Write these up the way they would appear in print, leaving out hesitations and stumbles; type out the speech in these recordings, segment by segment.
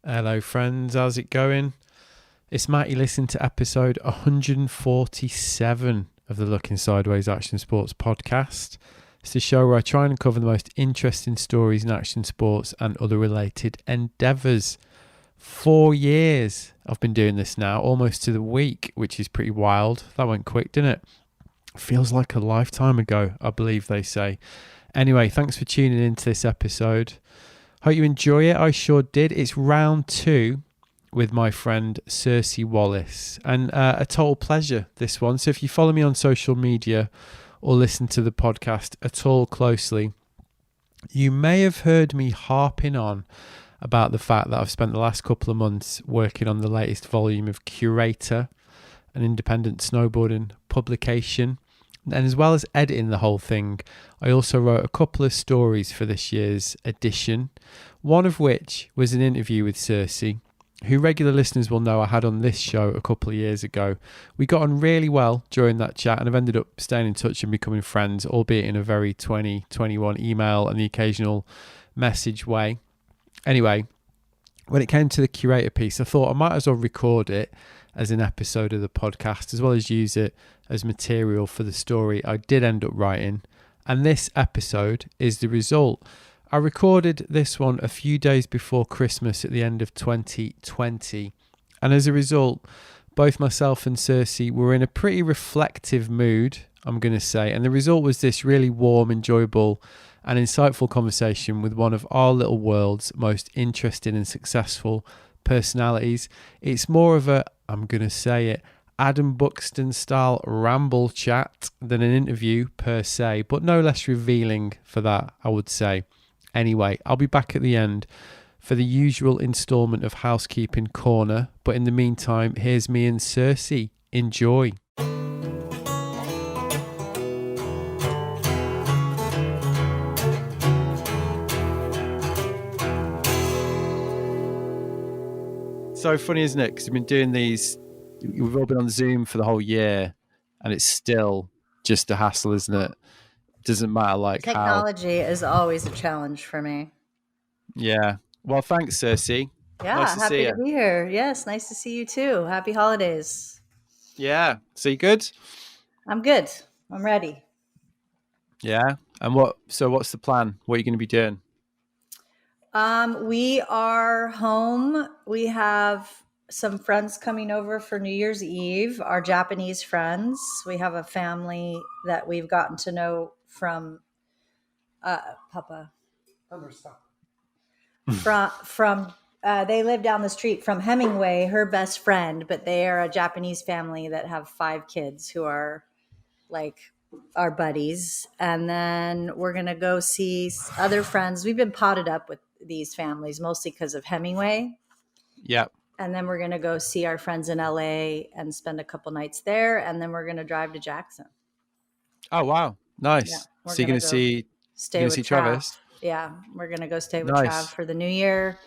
Hello, friends. How's it going? It's Matty. Listen to episode 147 of the Looking Sideways Action Sports podcast. It's the show where I try and uncover the most interesting stories in action sports and other related endeavours. 4 years I've been doing this now, almost to the week, which is pretty wild. That went quick, didn't it? Feels like a lifetime ago, I believe they say. Anyway, thanks for tuning into this episode. Hope you enjoy it. I sure did. It's round 2 with my friend Circe Wallace, and a total pleasure, this one. So if you follow me on social media or listen to the podcast at all closely, you may have heard me harping on about the fact that I've spent the last couple of months working on the latest volume of Curator, an independent snowboarding publication. And as well as editing the whole thing, I also wrote a couple of stories for this year's edition, one of which was an interview with Circe, who regular listeners will know I had on this show a couple of years ago. We got on really well during that chat and have ended up staying in touch and becoming friends, albeit in a very 2021 email and the occasional message way. Anyway, when it came to the Curator piece, I thought I might as well record it as an episode of the podcast, as well as use it as material for the story I did end up writing. And this episode is the result. I recorded this one a few days before Christmas at the end of 2020. And as a result, both myself and Circe were in a pretty reflective mood, I'm going to say. And the result was this really warm, enjoyable and insightful conversation with one of our little world's most interesting and successful personalities. It's more of a, I'm going to say it, Adam Buxton style ramble chat than an interview per se, but no less revealing for that, I would say. Anyway, I'll be back at the end for the usual instalment of Housekeeping Corner, but in the meantime, here's me and Circe. Enjoy. So funny, isn't it? Because we've been doing these, we've all been on Zoom for the whole year, and it's still just a hassle, isn't it? Doesn't matter technology is always a challenge for me. Yeah. Well, thanks, Circe. Yeah, nice happy to be here. Yes, nice to see you too. Happy holidays. Yeah. So you good? I'm good. I'm ready. Yeah. And what's the plan? What are you going to be doing? We are home. We have some friends coming over for New Year's Eve, our Japanese friends. We have a family that we've gotten to know from Papa. From they live down the street from Hemingway, her best friend, but they are a Japanese family that have 5 kids who are like our buddies. And then we're going to go see other friends. We've been potted up with these families mostly because of Hemingway. Yeah. And then we're going to go see our friends in LA and spend a couple nights there. And then we're going to drive to Jackson. Oh, wow. Nice. Yeah, so you're going to see Travis? Yeah. We're going to go stay with Trav for the new year.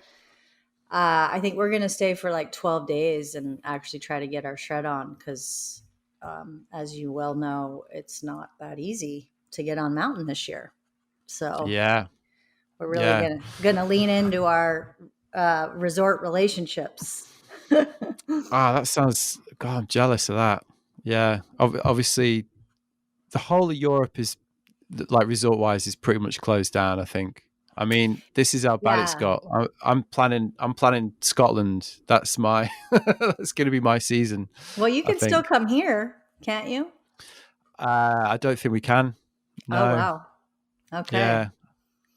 I think we're going to stay for like 12 days and actually try to get our shred on because, as you well know, it's not that easy to get on mountain this year. So yeah, we're really gonna lean into our resort relationships. That sounds, God, I'm jealous of that. Yeah, obviously the whole of Europe is, like, resort wise, is pretty much closed down, I think. I mean, this is how bad it's got. I'm planning Scotland. That's my that's going to be my season. Well, you can still come here, can't you? I don't think we can. No. Oh, wow. Okay. Yeah,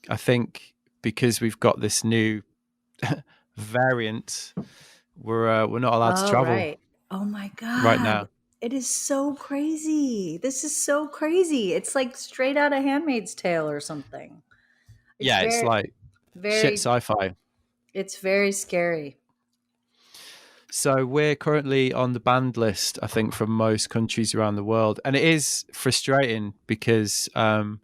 I think because we've got this new variant, we're not allowed to travel. Right. Oh my God. Right now. It is so crazy. This is so crazy. It's like straight out of Handmaid's Tale or something. It's like shit sci-fi. It's very scary. So we're currently on the banned list, I think, from most countries around the world. And it is frustrating because I've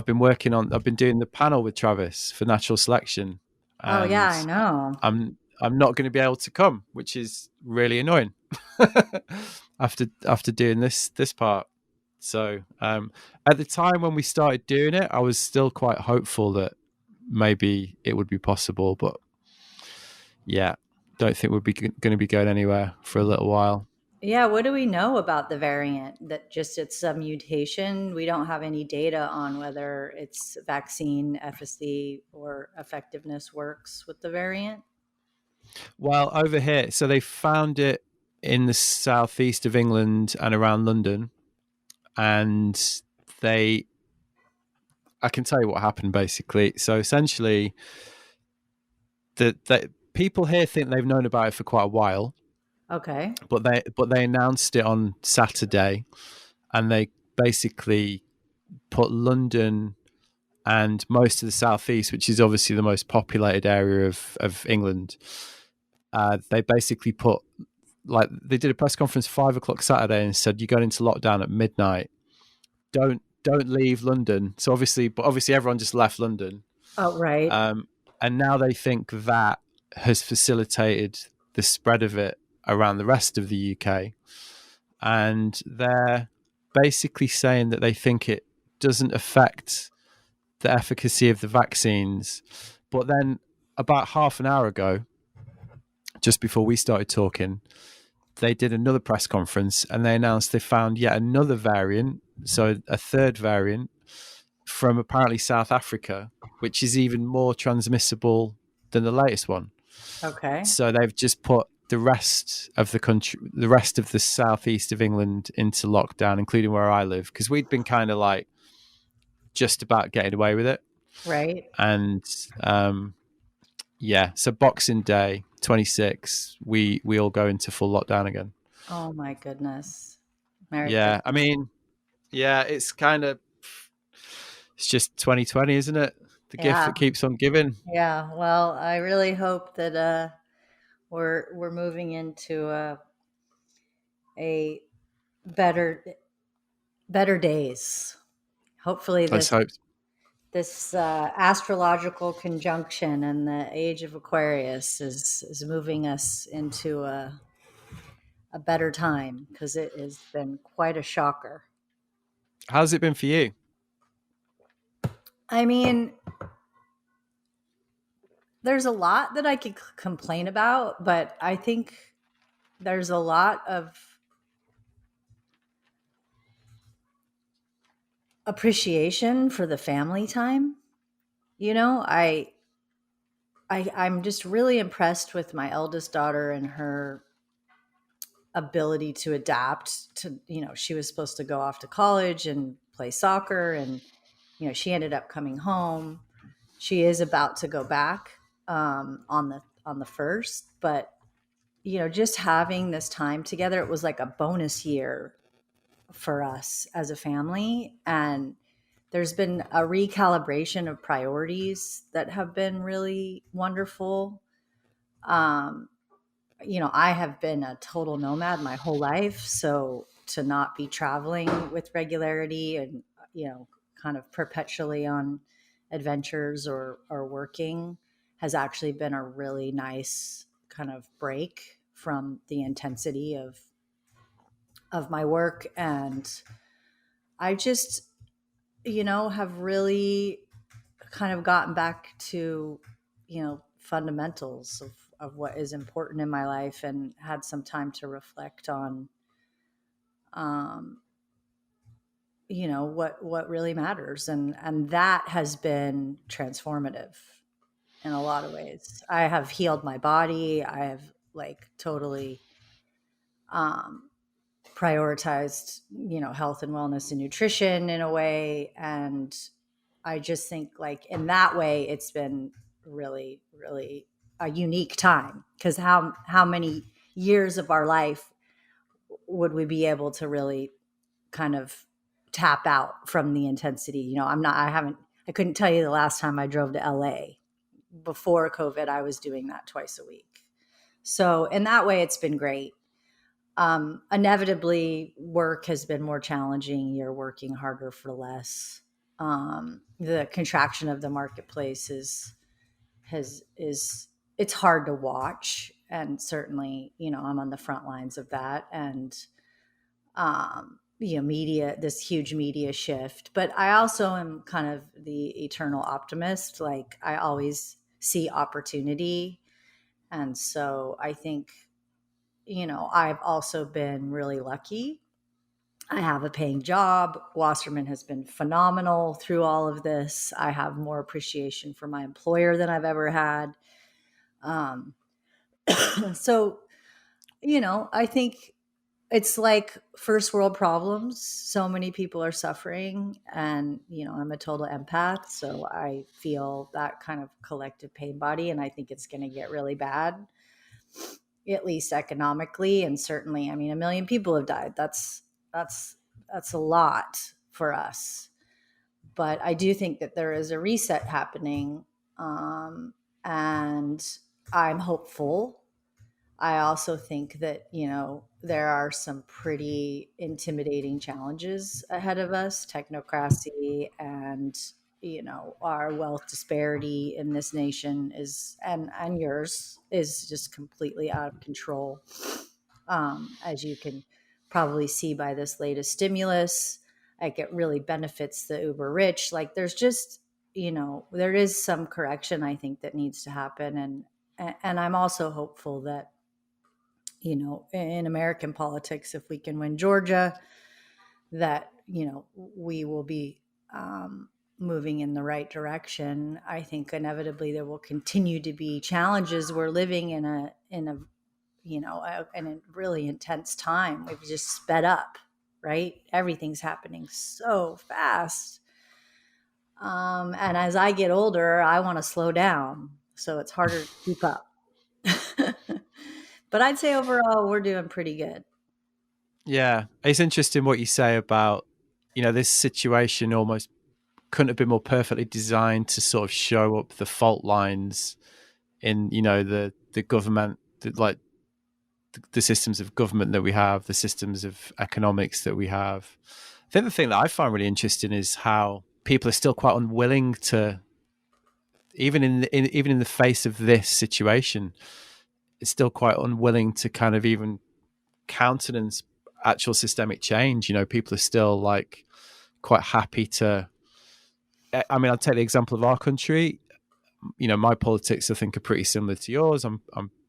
been doing the panel with Travis for natural selection. Oh yeah, I know. I'm not going to be able to come, which is really annoying after doing this part. So at the time when we started doing it, I was still quite hopeful that maybe it would be possible, but Yeah, don't think we'll be going to be going anywhere for a little while. Yeah, what do we know about the variant? That just it's a mutation. We don't have any data on whether its vaccine efficacy or effectiveness works with the variant. Well, over here, so they found it in the southeast of England and around London, and they, I can tell you what happened basically. So essentially, the people here think they've known about it for quite a while, Okay. but they announced it on Saturday, and they basically put London and most of the southeast, which is obviously the most populated area of England. They basically put, like, they did a press conference 5 o'clock Saturday and said you're going into lockdown at midnight. Don't leave London. So obviously everyone just left London, Oh, right. um, and now they think that has facilitated the spread of it around the rest of the UK, and they're basically saying that they think it doesn't affect the efficacy of the vaccines. But then about half an hour ago, just before we started talking, they did another press conference and they announced they found yet another variant, so a third variant from apparently South Africa, which is even more transmissible than the latest one. Okay. So they've just put the rest of the country, the rest of the southeast of England into lockdown, including where I live, because we'd been kind of like just about getting away with it. Right. And yeah, so Boxing Day 26, we all go into full lockdown again. Oh my goodness. Merry Yeah, I Christmas. mean, yeah, it's just 2020, isn't it? The gift Yeah. that keeps on giving. Yeah. Well, I really hope that we're moving into a better better days. Hopefully Let's this hope. astrological conjunction and the age of Aquarius is moving us into a better time because it has been quite a shocker. How's it been for you? I mean, there's a lot that I could complain about, but I think there's a lot of appreciation for the family time. You know, I'm just really impressed with my eldest daughter and her ability to adapt to, she was supposed to go off to college and play soccer, and she ended up coming home. She is about to go back on the first, but just having this time together, it was like a bonus year for us as a family. And there's been a recalibration of priorities that have been really wonderful. um, I have been a total nomad my whole life. So to not be traveling with regularity and, kind of perpetually on adventures or working has actually been a really nice kind of break from the intensity of my work. And I just, have really kind of gotten back to, fundamentals of what is important in my life, and had some time to reflect on, um, what really matters. And that has been transformative in a lot of ways. I have healed my body. I have like totally, um, prioritized, health and wellness and nutrition in a way. And I just think like in that way, it's been really, really a unique time, because how many years of our life would we be able to really kind of tap out from the intensity? I couldn't tell you the last time I drove to LA. Before COVID, I was doing that twice a week. So in that way, it's been great. Inevitably, work has been more challenging. You're working harder for less. The contraction of the marketplace is it's hard to watch, and certainly, I'm on the front lines of that. And media, this huge media shift. But I also am kind of the eternal optimist. Like I always see opportunity, And so I think, I've also been really lucky. I have a paying job. Wasserman has been phenomenal through all of this. I have more appreciation for my employer than I've ever had. Um, so, I think it's like first world problems. So many people are suffering, and I'm a total empath, so I feel that kind of collective pain body, and I think it's going to get really bad, at least economically, and certainly, I mean, 1 million people have died. That's that's a lot for us, but I do think that there is a reset happening, and I'm hopeful. I also think that, there are some pretty intimidating challenges ahead of us, technocracy and, our wealth disparity in this nation is, and yours is just completely out of control. As you can probably see by this latest stimulus, like it really benefits the uber rich. Like there's just, there is some correction I think that needs to happen. And I'm also hopeful that, in American politics, if we can win Georgia, that, we will be moving in the right direction. I think inevitably there will continue to be challenges. We're living in a really intense time. We've just sped up, right? Everything's happening so fast. And as I get older, I want to slow down. So it's harder to keep up. But I'd say overall, we're doing pretty good. Yeah, it's interesting what you say about, this situation almost couldn't have been more perfectly designed to sort of show up the fault lines in, the government, like the systems of government that we have, the systems of economics that we have. I think the thing that I find really interesting is how people are still quite unwilling to, even in the face of this situation, it's still quite unwilling to kind of even countenance actual systemic change. People are still like quite happy to. I mean, I'll take the example of our country. My politics I think are pretty similar to yours. I'm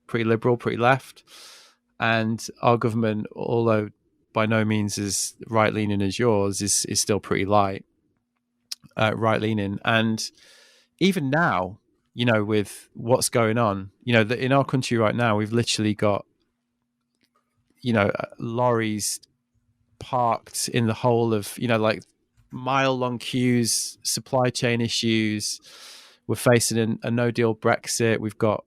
pretty liberal, pretty left, and our government, although by no means as right leaning as yours, is still pretty right leaning. And even now, with what's going on, in our country right now, we've literally got lorries parked in the whole of, like mile long queues, supply chain issues. We're facing a no deal Brexit. We've got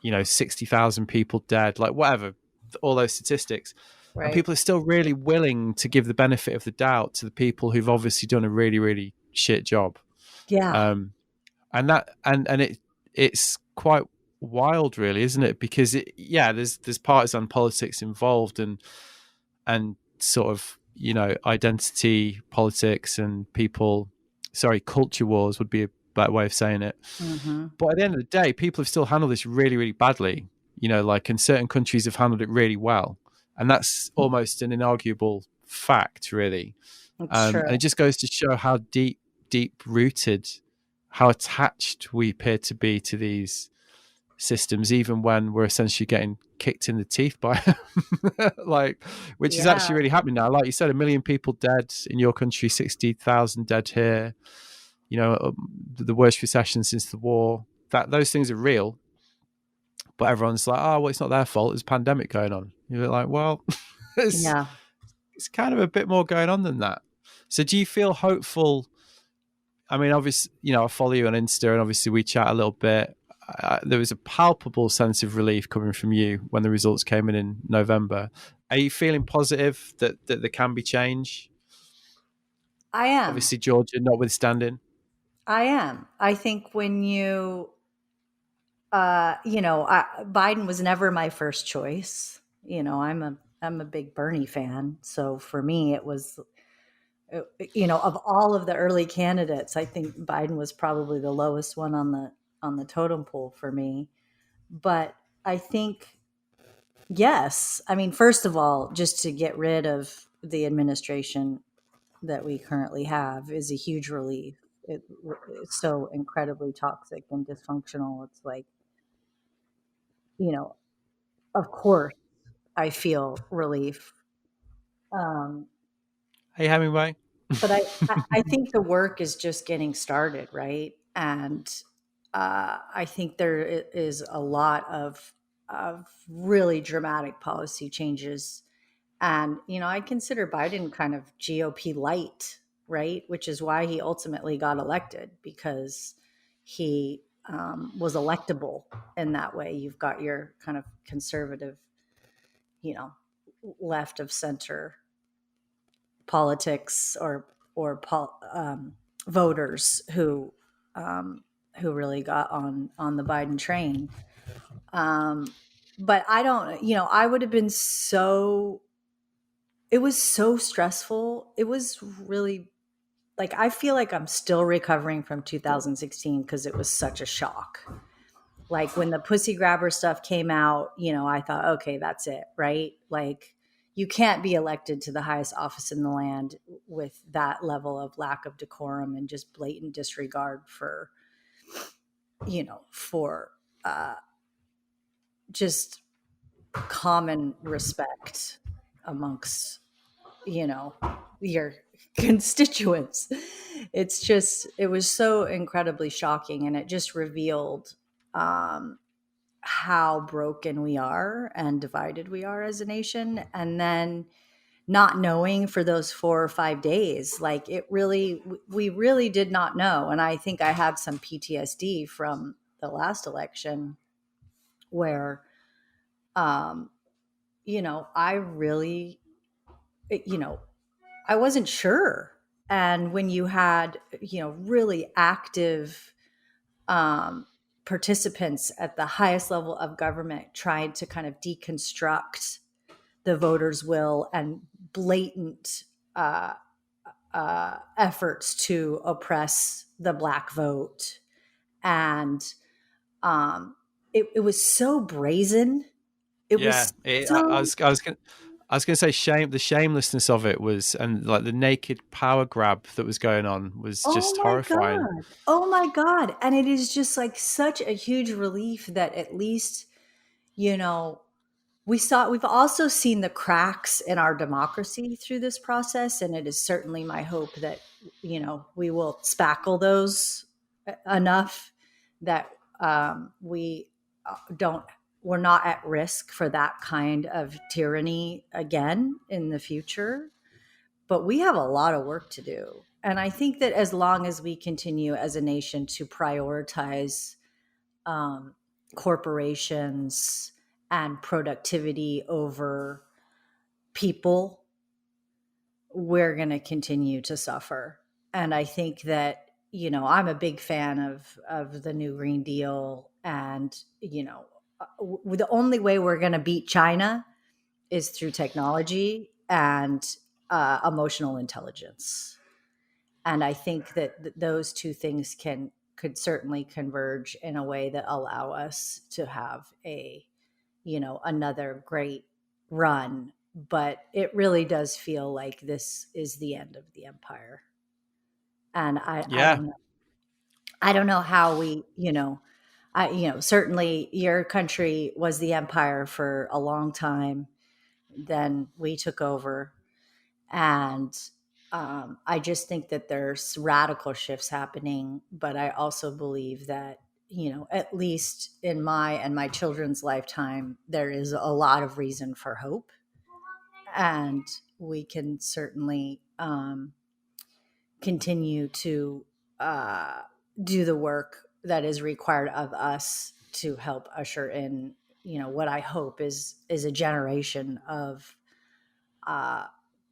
60,000 people dead, like whatever, all those statistics. And Right. people are still really willing to give the benefit of the doubt to the people who've obviously done a really, really shit job. Yeah. And it's quite wild, really, isn't it? Because there's partisan politics involved, and sort of identity politics and culture wars would be a better way of saying it. Mm-hmm. But at the end of the day, people have still handled this really, really badly. Like in certain countries have handled it really well, and that's almost an inarguable fact, really. It's And it true. just goes to show how deep rooted, how attached we appear to be to these systems, even when we're essentially getting kicked in the teeth by them. Like, which is Yeah. actually really happening now. Like you said, 1 million people dead in your country, 60,000 dead here. The worst recession since the war. That those things are real, but everyone's like, oh, well, it's not their fault. There's a pandemic going on. You're like, well, it's Yeah. it's kind of a bit more going on than that. So, do you feel hopeful? I mean, obviously, I follow you on Insta, and obviously we chat a little bit. There was a palpable sense of relief coming from you when the results came in November. Are you feeling positive that there can be change? I am. Obviously, Georgia notwithstanding. I am. I think when Biden was never my first choice. I'm a big Bernie fan. So for me, it was, of all of the early candidates, I think Biden was probably the lowest one on the totem pole for me. But I think, yes, I mean, first of all, just to get rid of the administration that we currently have is a huge relief. It's so incredibly toxic and dysfunctional. It's like, you know, of course, I feel relief. Um, Hey, Hemingway. but I think the work is just getting started, right? And I think there is a lot of really dramatic policy changes. And, I consider Biden kind of GOP light, right? Which is why he ultimately got elected, because he was electable in that way. You've got your kind of conservative, you know, left of center politics or voters who really got on the Biden train. But I don't, I would have been so. It was so stressful. It was really like I feel like I'm still recovering from 2016 because it was such a shock. Like when the pussy grabber stuff came out, I thought, okay, that's it, right? Like you can't be elected to the highest office in the land with that level of lack of decorum and just blatant disregard for uh, just common respect amongst, your constituents. It was so incredibly shocking, and it just revealed um, how broken we are and divided we are as a nation. And then not knowing for those 4 or 5 days, like we really did not know. And I think I had some PTSD from the last election where, um, I really, you know, I wasn't sure. And when you had, really active um, participants at the highest level of government trying to kind of deconstruct the voters' will and blatant uh, efforts to oppress the Black vote. And um, it was so brazen. It Yeah, was so, I was gonna say the shamelessness of it was, and like the naked power grab that was going on was oh just my horrifying. God. Oh my God. And it is just like such a huge relief that at least, you know, we've also seen the cracks in our democracy through this process. And it is certainly my hope that, we will spackle those enough that we don't, we're not at risk for that kind of tyranny again in the future. But we have a lot of work to do. And I think that as long as we continue as a nation to prioritize um, corporations and productivity over people, we're going to continue to suffer. And I think that, I'm a big fan of the new Green Deal. And, the only way we're going to beat China is through technology and emotional intelligence. And I think that those two things could certainly converge in a way that allow us to have another great run. But it really does feel like this is the end of the empire. And I Yeah, don't know. I don't know how we, certainly your country was the empire for a long time. Then we took over. And I just think that there's radical shifts happening. But I also believe that, at least in my and my children's lifetime, there is a lot of reason for hope. And we can certainly continue to uh, do the work that is required of us to help usher in, what I hope is a generation of uh,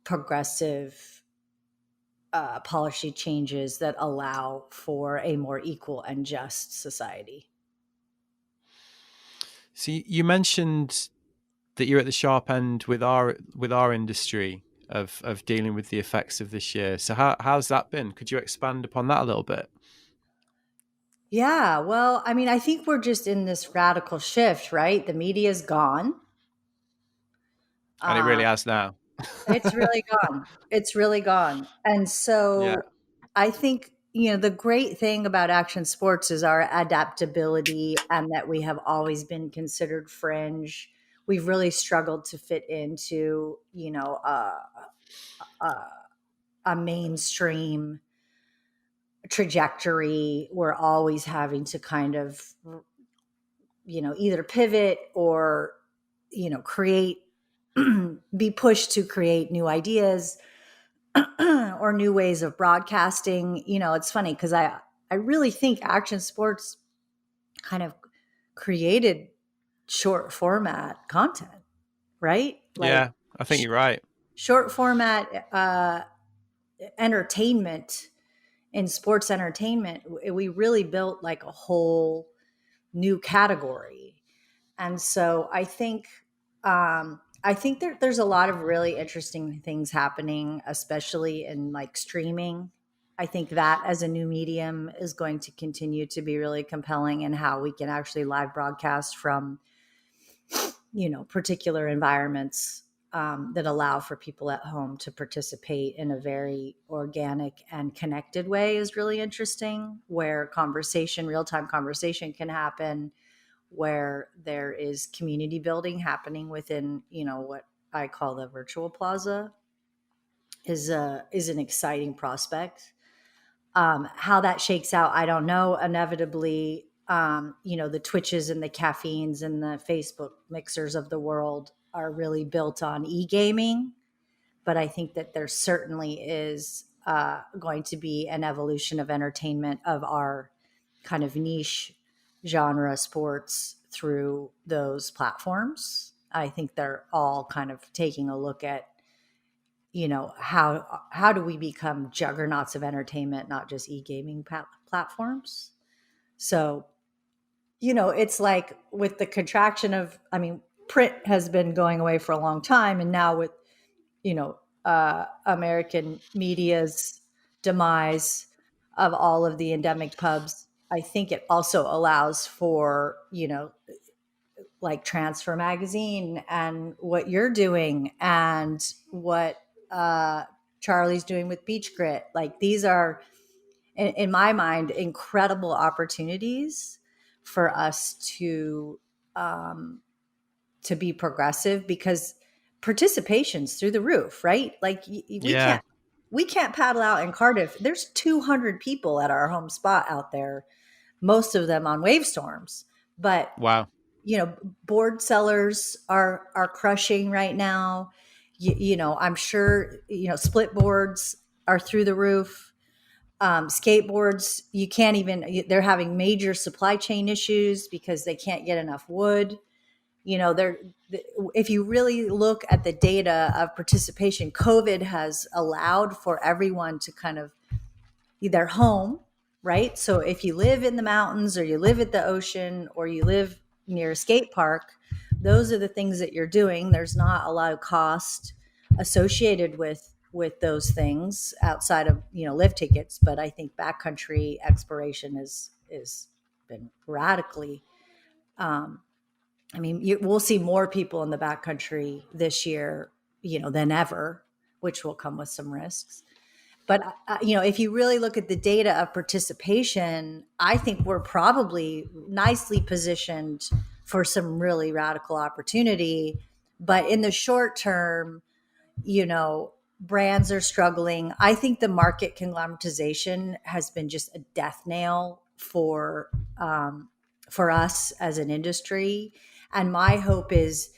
progressive policy changes that allow for a more equal and just society. so you mentioned that you're at the sharp end with our industry of dealing with the effects of this year. So how's that been? Could you expand upon that a little bit? Yeah, well, I mean, I think we're just in this radical shift, right? The media's gone. And it Uh, really has now. it's really gone. It's really gone. And Yeah. so I think the great thing about action sports is our adaptability and that we have always been considered fringe. We've really struggled to fit into, a mainstream trajectory. We're always having to kind of, either pivot or, create, be pushed to create new ideas or new ways of broadcasting. It's funny because I really think action sports kind of created short format content, right? Like Yeah, I think you're right. short format entertainment in sports entertainment. We really built like a whole new category. And so I think there's a lot of really interesting things happening, especially in like streaming. I think that as a new medium is going to continue to be really compelling in how we can actually live broadcast from, particular environments that allow for people at home to participate in a very organic and connected way is really interesting, where real-time conversation can happen, where there is community building happening within, what I call the virtual plaza is an exciting prospect. How that shakes out, I don't know. Inevitably, the Twitches and the caffeines and the Facebook mixers of the world are really built on e-gaming, but I think that there certainly is going to be an evolution of entertainment of our kind of niche genre sports through those platforms. I think they're all kind of taking a look at, how do we become juggernauts of entertainment, not just e-gaming platforms. So, it's like with the contraction of, I mean, print has been going away for a long time, and now with, American media's demise of all of the endemic pubs, I think it also allows for, like Transfer Magazine and what you're doing and what Charlie's doing with Beach Grit. Like these are, in my mind, incredible opportunities for us to be progressive, because participation's through the roof, right? Like Yeah. we can't paddle out in Cardiff. There's 200 people at our home spot out there, most of them on wave storms. But Wow. board sellers are crushing right now. I'm sure split boards are through the roof. Skateboards, you can't even. They're having major supply chain issues because they can't get enough wood. They're if you really look at the data of participation, COVID has allowed for everyone to kind of their home, right? So if you live in the mountains or you live at the ocean or you live near a skate park, those are the things that you're doing. There's not a lot of cost associated with those things outside of lift tickets, but I think backcountry exploration is been radically we'll see more people in the backcountry this year, than ever, which will come with some risks. But if you really look at the data of participation, I think we're probably nicely positioned for some really radical opportunity. But in the short term, brands are struggling. I think the market conglomeratization has been just a death nail for us as an industry. And my hope is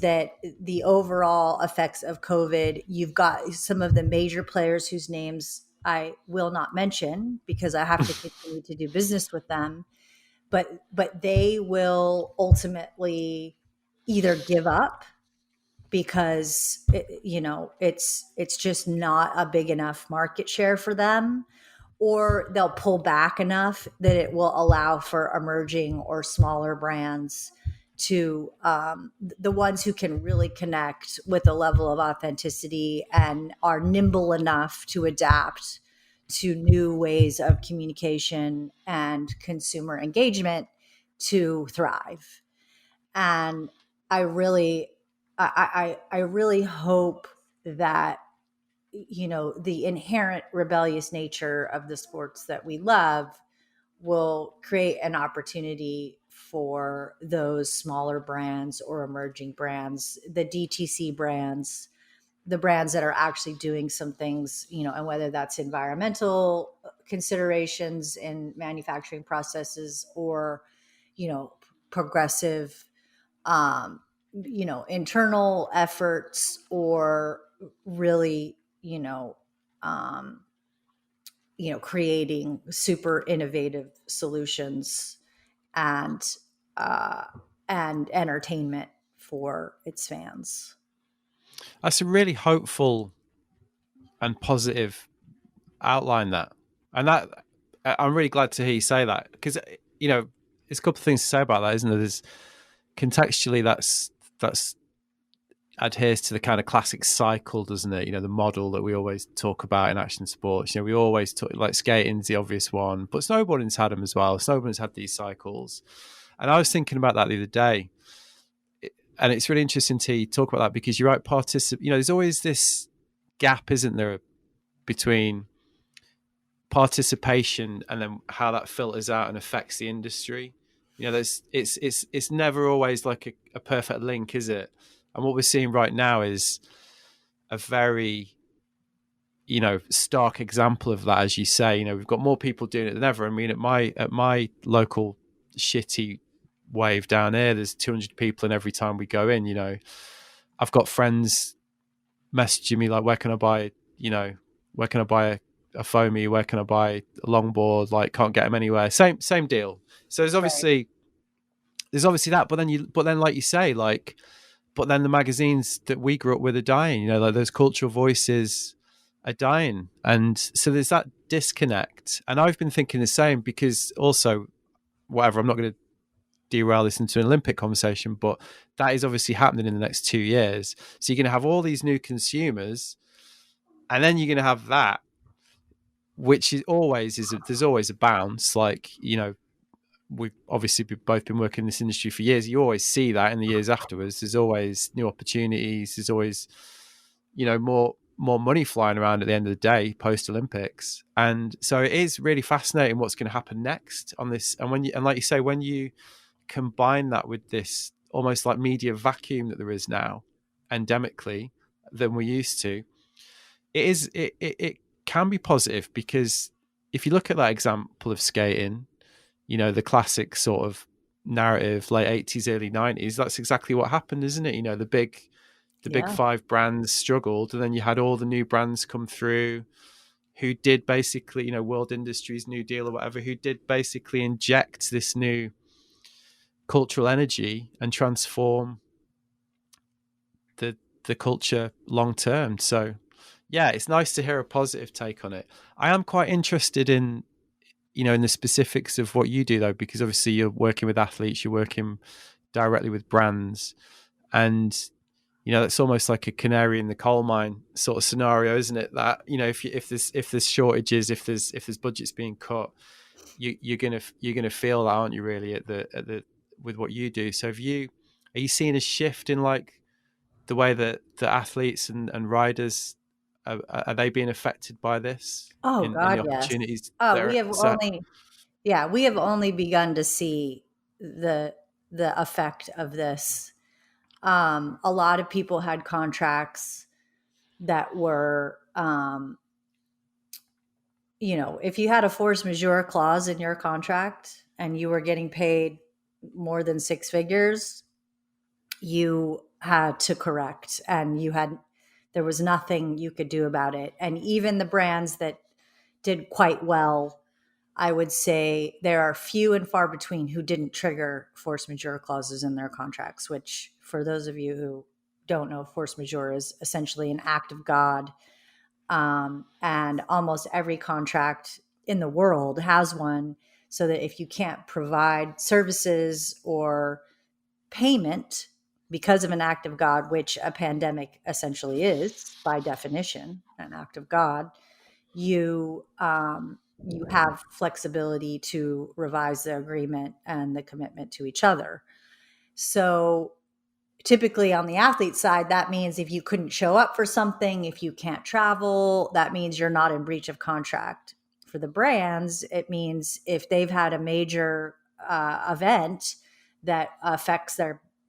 that the overall effects of COVID, you've got some of the major players whose names I will not mention because I have to continue to do business with them, but they will ultimately either give up because it's just not a big enough market share for them, or they'll pull back enough that it will allow for emerging or smaller brands to the ones who can really connect with a level of authenticity and are nimble enough to adapt to new ways of communication and consumer engagement to thrive. And I really, I really hope that the inherent rebellious nature of the sports that we love will create an opportunity for those smaller brands or emerging brands, the DTC brands, the brands that are actually doing some things, and whether that's environmental considerations in manufacturing processes or, progressive, internal efforts, or really, um, creating super innovative solutions and uh, and entertainment for its fans. That's a really hopeful and positive outline, that. And that, I'm really glad to hear you say that, because, there's a couple of things to say about that, isn't there? There's contextually, that's adheres to the kind of classic cycle, doesn't it? The model that we always talk about in action sports. We always talk, like, skating's the obvious one, but snowboarding's had them as well. Snowboarding's had these cycles. And I was thinking about that the other day. And it's really interesting to talk about that, because you're right, there's always this gap, isn't there, between participation and then how that filters out and affects the industry. There's it's never always like a perfect link, is it? And what we're seeing right now is a very, stark example of that. As you say, we've got more people doing it than ever. I mean, at my local shitty wave down here, there's 200 people, and every time we go in, I've got friends messaging me like, where can I buy a foamy, where can I buy a longboard, like, can't get them anywhere. Same deal. So there's obviously that, but then like you say, like, but then the magazines that we grew up with are dying, like those cultural voices are dying. And so there's that disconnect. And I've been thinking the same, because also, whatever, I'm not going to derail this into an Olympic conversation, but that is obviously happening in the next 2 years. So you're going to have all these new consumers, and then you're going to have that, which there's always a bounce. Like, we've obviously both been working in this industry for years. You always see that in the years afterwards. There's always new opportunities. There's always, more money flying around at the end of the day post Olympics. And so it is really fascinating what's going to happen next on this. And like you say, when you combine that with this almost like media vacuum that there is now, endemically, than we used to, it can be positive, because if you look at that example of skating, the classic sort of narrative, late 80s, early 90s, that's exactly what happened, isn't it? The big Yeah. five brands struggled, and then you had all the new brands come through who did basically, World Industries, New Deal or whatever, who did basically inject this new cultural energy and transform the culture long term. So yeah, it's nice to hear a positive take on it. I am quite interested in, in the specifics of what you do, though, because obviously you're working with athletes, you're working directly with brands, and it's almost like a canary in the coal mine sort of scenario, isn't it? That, if there's shortages, if there's budgets being cut, you're gonna feel that, aren't you? Really, at the with what you do. So are you seeing a shift in, like, the way that the athletes and riders are they being affected by this Oh in the God, yes. opportunities Oh, there? So we have only begun to see the effect of this. A lot of people had contracts that were, if you had a force majeure clause in your contract and you were getting paid more than six figures, you had to correct, and there was nothing you could do about it. And even the brands that did quite well, I would say there are few and far between who didn't trigger force majeure clauses in their contracts, which, for those of you who don't know, force majeure is essentially an act of God. And almost every contract in the world has one, so that if you can't provide services or payment because of an act of God, which a pandemic essentially is by definition, an act of God, you have flexibility to revise the agreement and the commitment to each other. So typically on the athlete side, that means if you couldn't show up for something, if you can't travel, that means you're not in breach of contract. For the brands, it means if they've had a major event that affects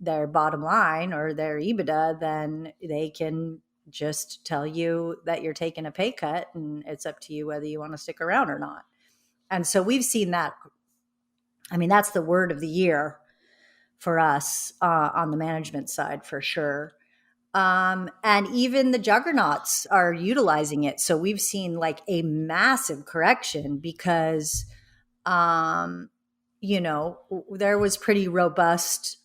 their bottom line or their EBITDA, then they can just tell you that you're taking a pay cut, and it's up to you whether you want to stick around or not. And so we've seen that. I mean, that's the word of the year for us on the management side, for sure. And even the juggernauts are utilizing it. So we've seen like a massive correction because, there was pretty robust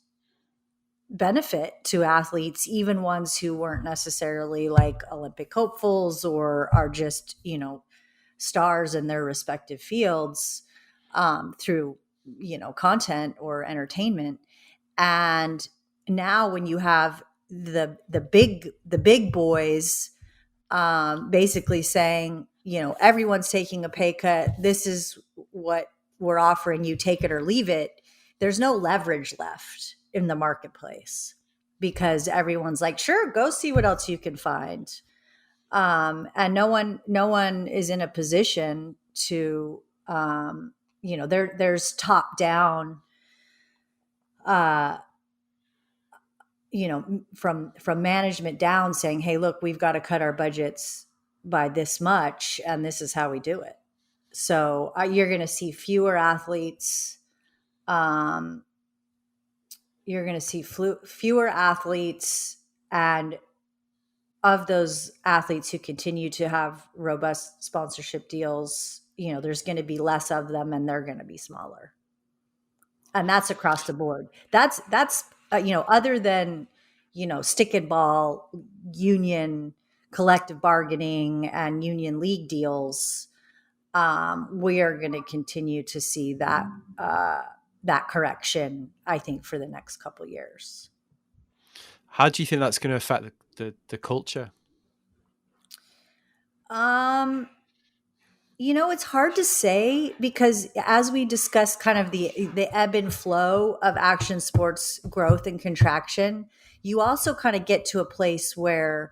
benefit to athletes, even ones who weren't necessarily like Olympic hopefuls or are just, stars in their respective fields, through, content or entertainment. And now when you have the big boys, basically saying, everyone's taking a pay cut, this is what we're offering you, take it or leave it, there's no leverage left in the marketplace because everyone's like, sure, go see what else you can find. And no one is in a position to, there's top down, uh, from management down saying, hey, look, we've got to cut our budgets by this much, and this is how we do it. So you're going to see fewer athletes. You're going to see fewer athletes, and of those athletes who continue to have robust sponsorship deals, there's going to be less of them, and they're going to be smaller. And that's across the board. That's other than, stick and ball, union, collective bargaining, and union league deals. We are going to continue to see that correction, I think, for the next couple of years. How do you think that's going to affect the culture? It's hard to say because as we discussed kind of the ebb and flow of action sports growth and contraction, you also kind of get to a place where,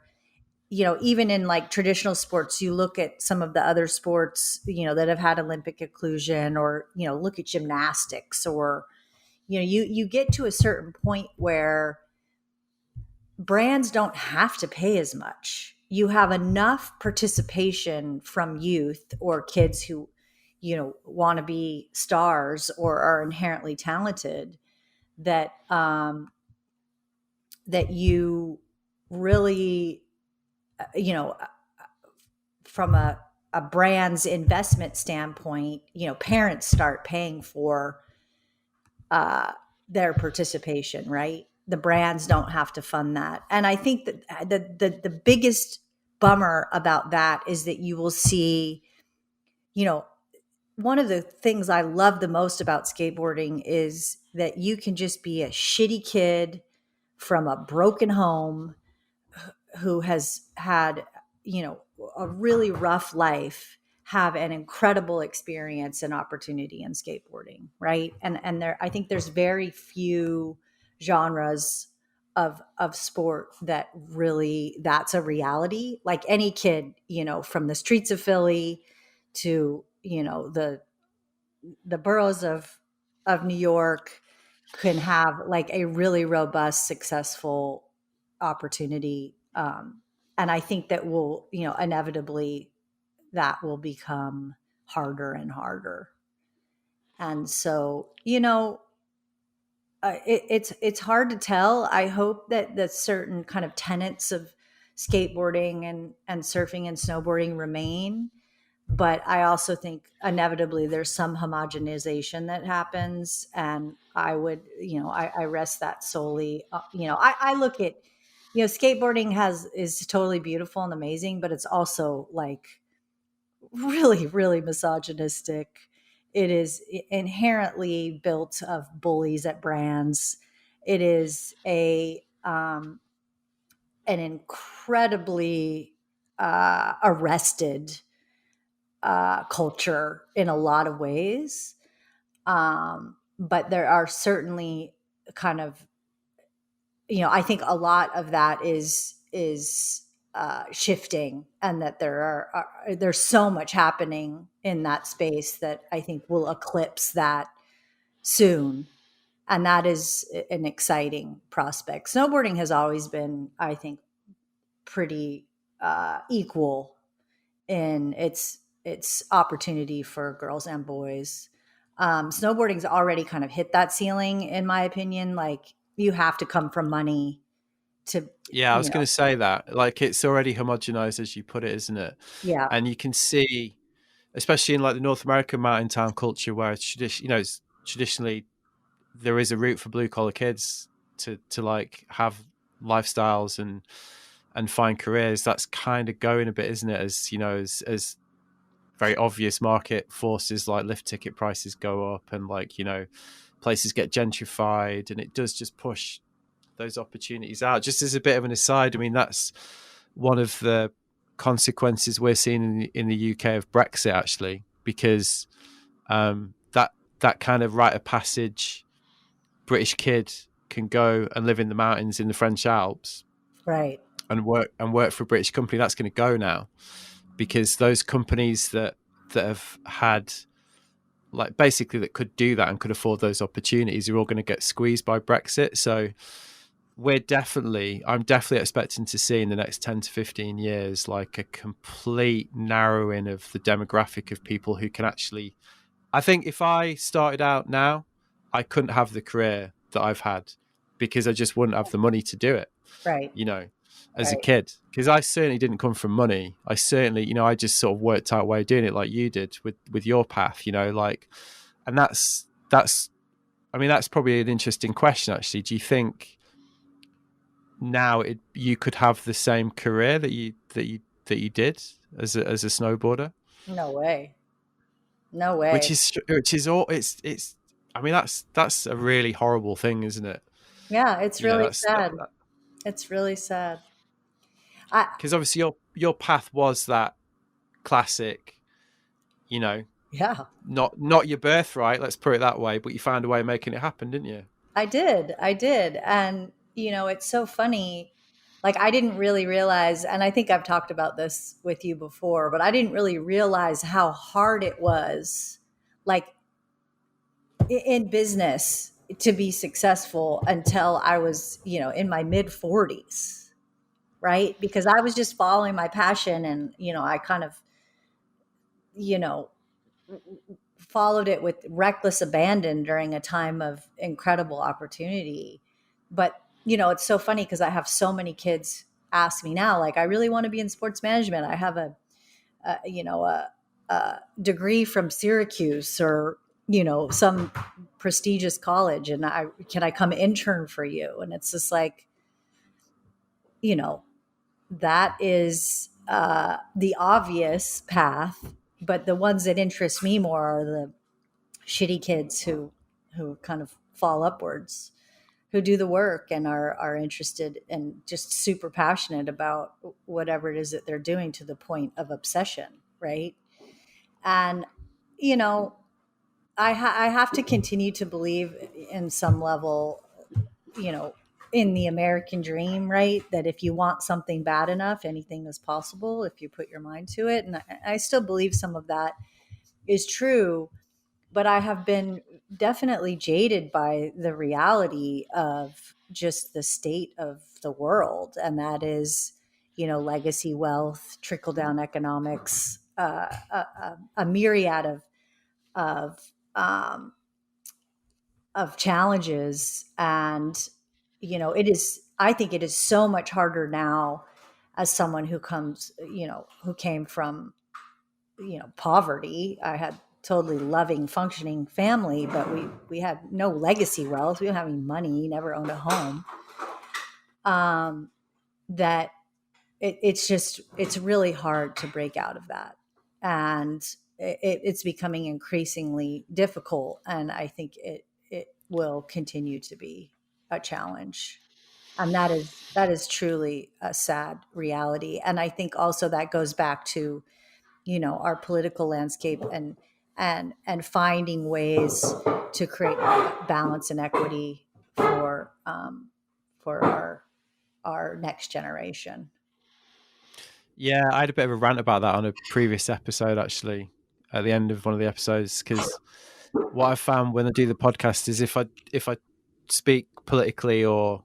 even in like traditional sports, you look at some of the other sports, that have had Olympic inclusion, or, look at gymnastics, or, you get to a certain point where brands don't have to pay as much. You have enough participation from youth or kids who, want to be stars or are inherently talented, that that you really, from a brand's investment standpoint, parents start paying for their participation, right? The brands don't have to fund that. And I think that the biggest bummer about that is that you will see, one of the things I love the most about skateboarding is that you can just be a shitty kid from a broken home who has had, a really rough life, have an incredible experience and opportunity in skateboarding, right? And there, I think there's very few genres of sport that really, that's a reality. Like any kid, from the streets of Philly to, the boroughs of New York, can have like a really robust, successful opportunity. And I think that will, inevitably that will become harder and harder. And so, it's hard to tell. I hope that the certain kind of tenets of skateboarding and surfing and snowboarding remain. But I also think inevitably there's some homogenization that happens. And I would, I rest that solely, I look at, skateboarding is totally beautiful and amazing, but it's also like really, really misogynistic. It is inherently built of bullies at brands. It is an incredibly arrested culture in a lot of ways. But there are certainly kind of, I think a lot of that is shifting, and that there's so much happening in that space that I think will eclipse that soon. And that is an exciting prospect. Snowboarding has always been, I think, pretty equal in its opportunity for girls and boys. Snowboarding's already kind of hit that ceiling, in my opinion. Like, you have to come from money to, Yeah, I was going to say that. Like, it's already homogenized, as you put it, isn't it? yeah, And you can see, especially in like the North American mountain town culture, where it's it's traditionally there is a route for blue collar kids to like have lifestyles and find careers. That's kind of going a bit, isn't it? As as very obvious market forces like lift ticket prices go up, and like places get gentrified, and it does just push those opportunities out. Just as a bit of an aside, I mean, that's one of the consequences we're seeing in the UK of Brexit, actually, because that kind of rite of passage British kid can go and live in the mountains in the French Alps right, and work for a British company. That's going to go now, because those companies that have had, like, basically that could do that and could afford those opportunities are all going to get squeezed by Brexit. So I'm definitely expecting to see in the next 10 to 15 years like a complete narrowing of the demographic of people who can actually, I think if I started out now, I couldn't have the career that I've had, because I just wouldn't have the money to do it, right, as a right. kid. Because I certainly didn't come from money. I certainly, I just sort of worked out a way of doing it like you did with your path, like, and I mean, that's probably an interesting question, actually. Do you think now you could have the same career that you did as a snowboarder? No way. No which way. is which is all it's I mean, that's a really horrible thing, isn't it? Yeah, it's really That's sad. It's really sad. I because obviously your path was that classic, you know yeah, not your birthright, let's put it that way, but you found a way of making it happen, didn't you? I did. I did. And it's so funny. Like, I didn't really realize, and I think I've talked about this with you before, but I didn't really realize how hard it was, like, in business, to be successful until I was, in my mid 40s, right? Because I was just following my passion, and, I kind of, you know, followed it with reckless abandon during a time of incredible opportunity. But, it's so funny because I have so many kids ask me now, like, I really want to be in sports management. I have a degree from Syracuse, or, some prestigious college, and can I come intern for you? And it's just like, you know, that is the obvious path, but the ones that interest me more are the shitty kids who kind of fall upwards, who do the work and are interested and just super passionate about whatever it is that they're doing, to the point of obsession, right? And you know I have to continue to believe in some level, you know in the American dream, right? That if you want something bad enough, anything is possible if you put your mind to it. And I still believe some of that is true, but I have been definitely jaded by the reality of just the state of the world. And that is, legacy wealth, trickle down economics, a myriad of, um, of challenges. And, I think it is so much harder now, as someone who came from, poverty. I had totally loving, functioning family, but we had no legacy wealth. We didn't have any money, never owned a home. That it's really hard to break out of that. And it's becoming increasingly difficult. And I think it will continue to be a challenge. And that is truly a sad reality. And I think also that goes back to, our political landscape, and finding ways to create balance and equity for our next generation. Yeah, I had a bit of a rant about that on a previous episode, actually, at the end of one of the episodes, because what I found when I do the podcast is if I speak politically or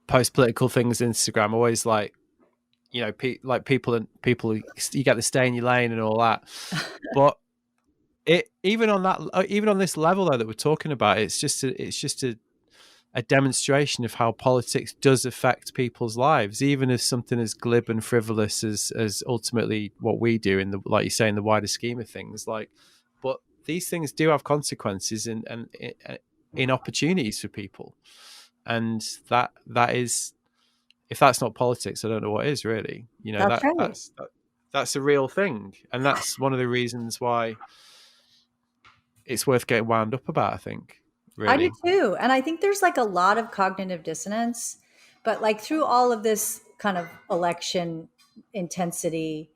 post political things on Instagram, I'm always like, you know, people, you get to stay in your lane and all that. But even on this level though that we're talking about, it's just a demonstration of how politics does affect people's lives, even if something as glib and frivolous as ultimately what we do in the, like you say, in the wider scheme of things. Like, but these things do have consequences and in opportunities for people, and that is, if that's not politics, I don't know what is really. You know, That's right. that's a real thing, and that's one of the reasons why it's worth getting wound up about, I think. I do Really. too. And I think there's like a lot of cognitive dissonance, but like through all of this kind of election intensity,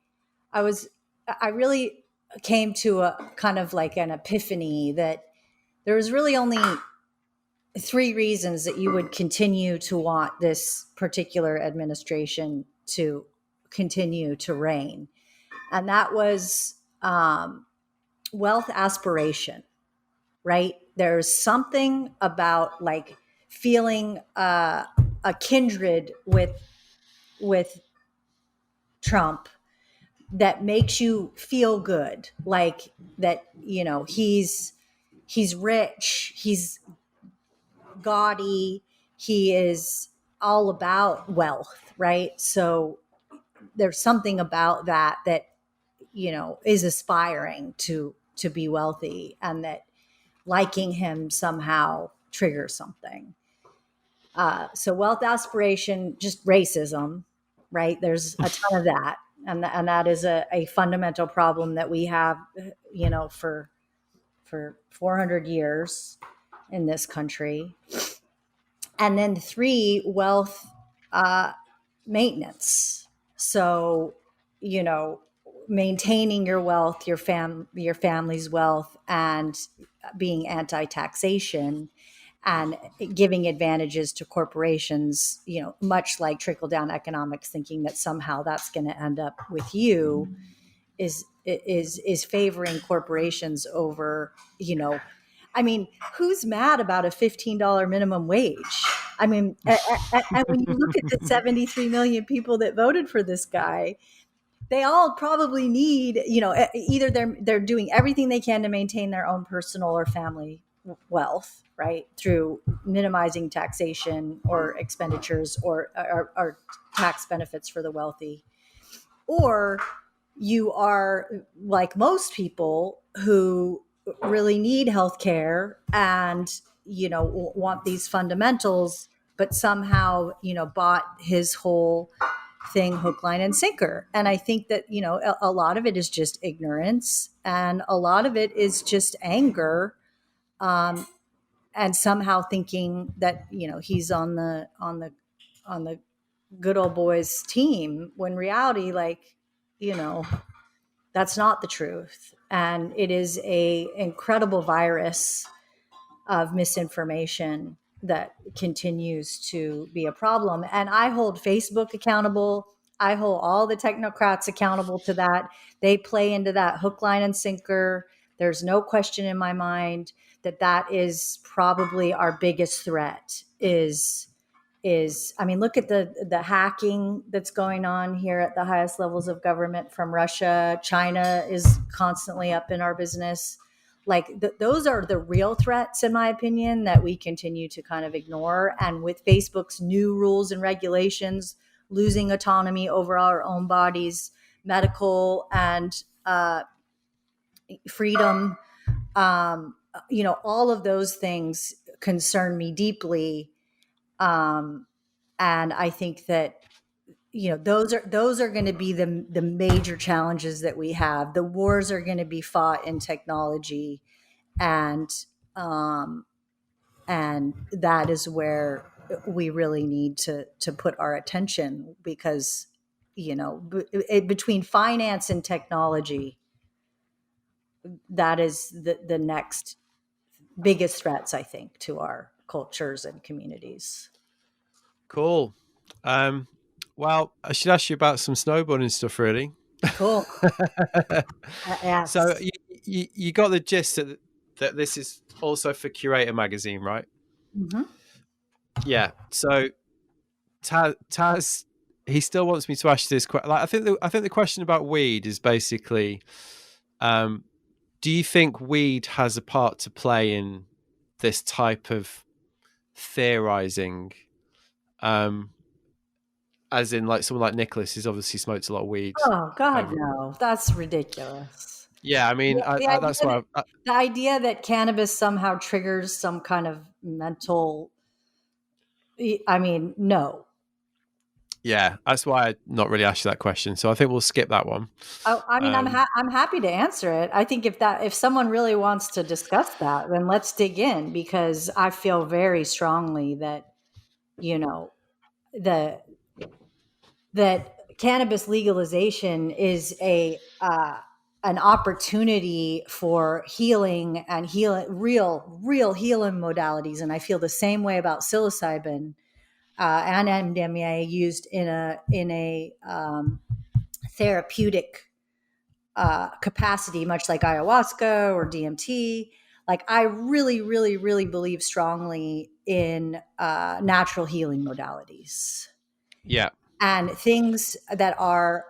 I really came to a kind of like an epiphany that there was really only three reasons that you would continue to want this particular administration to continue to reign. And that was wealth aspiration, right? There's something about like feeling a kindred with Trump that makes you feel good, like that. You know, he's rich, he's gaudy, he is all about wealth, right? So there's something about that that is aspiring to be wealthy, and that liking him somehow triggers something. So wealth aspiration, just racism, right? There's a ton of that, and that is a fundamental problem that we have, for 400 years in this country. And then three, wealth maintenance. So, you know, maintaining your wealth, your family's wealth, and being anti-taxation and giving advantages to corporations, much like trickle down economics, thinking that somehow that's going to end up with you, is favoring corporations over, I mean, who's mad about a $15 minimum wage? I mean, and when you look at the 73 million people that voted for this guy, they all probably need, either they're doing everything they can to maintain their own personal or family wealth, right, through minimizing taxation or expenditures or tax benefits for the wealthy, or you are like most people who really need health care and want these fundamentals, but somehow bought his whole thing hook, line, and sinker. And I think that a lot of it is just ignorance, and a lot of it is just anger, and somehow thinking that he's on the good old boys team, when reality, like, that's not the truth. And it is a incredible virus of misinformation that continues to be a problem. And I hold Facebook accountable. I hold all the technocrats accountable to that. They play into that hook, line, and sinker. There's no question in my mind that that is probably our biggest threat. I mean, look at the hacking that's going on here at the highest levels of government from Russia. China is constantly up in our business. Like those are the real threats, in my opinion, that we continue to kind of ignore. And with Facebook's new rules and regulations, losing autonomy over our own bodies, medical and freedom, all of those things concern me deeply. And I think that those are going to be the major challenges that we have. The wars are going to be fought in technology, and that is where we really need to put our attention, because between finance and technology, that is the next biggest threats, I think, to our cultures and communities. Cool. Well, I should ask you about some snowboarding stuff, really. Cool. So Yes. you got the gist that this is also for Curator magazine, right? Hmm. Yeah. So Taz, he still wants me to ask you this question. Like, I think the question about weed is basically, do you think weed has a part to play in this type of theorizing? As in, like someone like Nicholas, who's obviously smoked a lot of weed. Oh God, Um, no, that's ridiculous. yeah, I mean, The that's idea why. that the idea that cannabis somehow triggers some kind of mental, I mean, no. Yeah, that's why I not really asked you that question. So I think we'll skip that one. I mean, Um, I'm happy to answer it. I think if someone really wants to discuss that, then let's dig in, because I feel very strongly that, you know, the that cannabis legalization is a an opportunity for healing and real healing modalities. And I feel the same way about psilocybin and MDMA used in a therapeutic capacity, much like ayahuasca or DMT. Like, I really, really, really believe strongly in natural healing modalities yeah, and things that are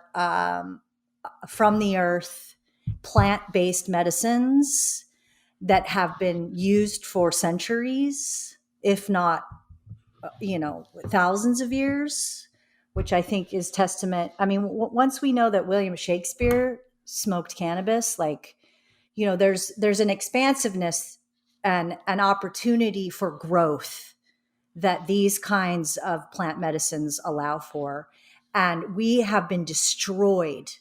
from the earth, plant-based medicines that have been used for centuries, if not, thousands of years, which I think is testament. I mean, once we know that William Shakespeare smoked cannabis, like, there's an expansiveness and an opportunity for growth that these kinds of plant medicines allow for. And we have been destroyed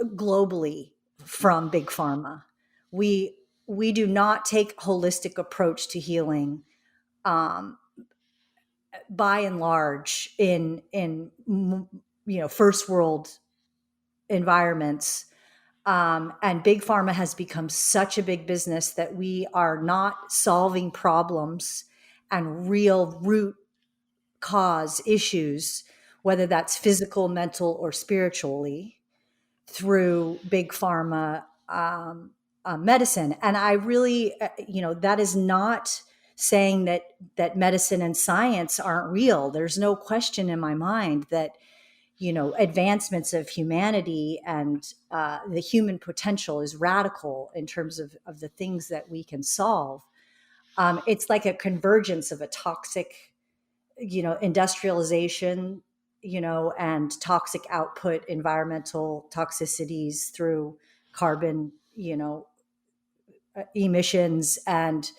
globally from big pharma. We do not take holistic approach to healing, um, by and large, in first world environments. And big pharma has become such a big business that we are not solving problems and real root cause issues, whether that's physical, mental, or spiritually, through big pharma medicine. And I really, that is not saying that medicine and science aren't real. There's no question in my mind that advancements of humanity and the human potential is radical in terms of the things that we can solve. It's like a convergence of a toxic, industrialization, and toxic output, environmental toxicities through carbon, emissions, and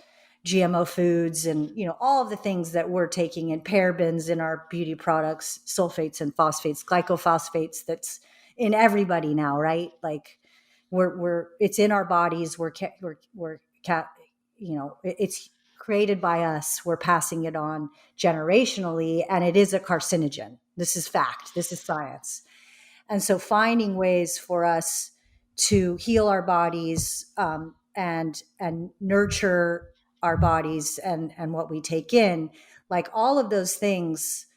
GMO foods, and all of the things that we're taking in, parabens in our beauty products, sulfates and phosphates, glycophosphates, that's in everybody now, right? Like, we're it's in our bodies. It's created by us. We're passing it on generationally, and it is a carcinogen. This is fact. This is science. And so finding ways for us to heal our bodies, and nurture our bodies and what we take in, like, all of those things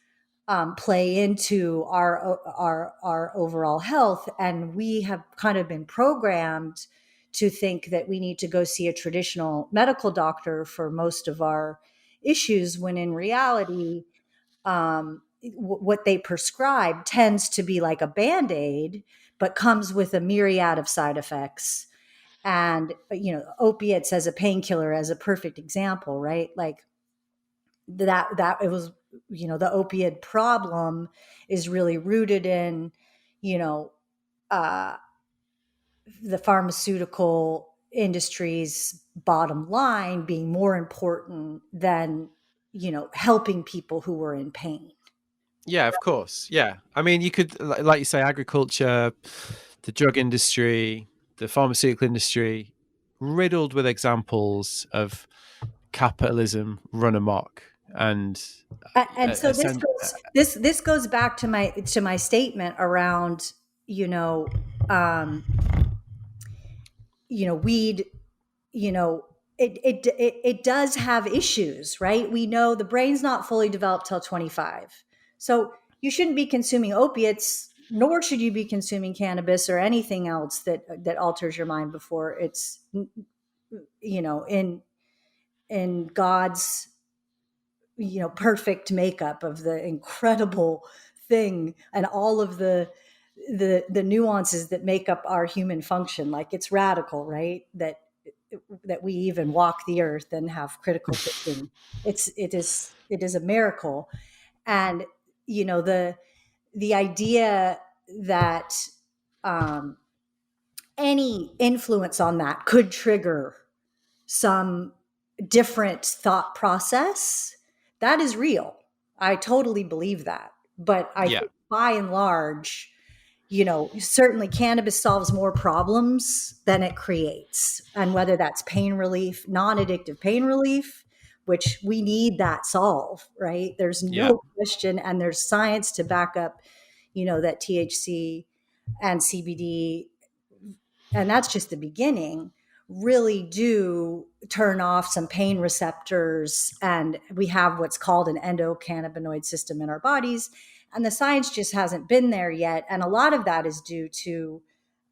play into our overall health. And we have kind of been programmed to think that we need to go see a traditional medical doctor for most of our issues, when in reality, what they prescribe tends to be like a band-aid, but comes with a myriad of side effects. And opiates as a painkiller, as a perfect example, right? Like, that it was, the opiate problem is really rooted in, you know uh the pharmaceutical industry's bottom line being more important than helping people who were in pain. yeah, of course. Yeah, I mean, you could, like you say, agriculture, the drug industry, the pharmaceutical industry, riddled with examples of capitalism run amok, and And so this essentially, goes this goes back to my statement around, you know um weed, you know it does have issues, right? We know the brain's not fully developed till 25. So you shouldn't be consuming opiates, nor should you be consuming cannabis or anything else that alters your mind before it's, in God's, perfect makeup of the incredible thing and all of the nuances that make up our human function. Like, it's radical, right? That we even walk the earth and have critical thinking. It is a miracle. And the idea that um, any influence on that could trigger some different thought process, that is real. I totally believe that. But I Yeah. think by and large, certainly cannabis solves more problems than it creates. And whether that's pain relief, non addictive pain relief, which we need that solve, right? There's Yeah. no question. And there's science to back up, that THC and CBD, and that's just the beginning, really do turn off some pain receptors. And we have what's called an endocannabinoid system in our bodies. And the science just hasn't been there yet. And a lot of that is due to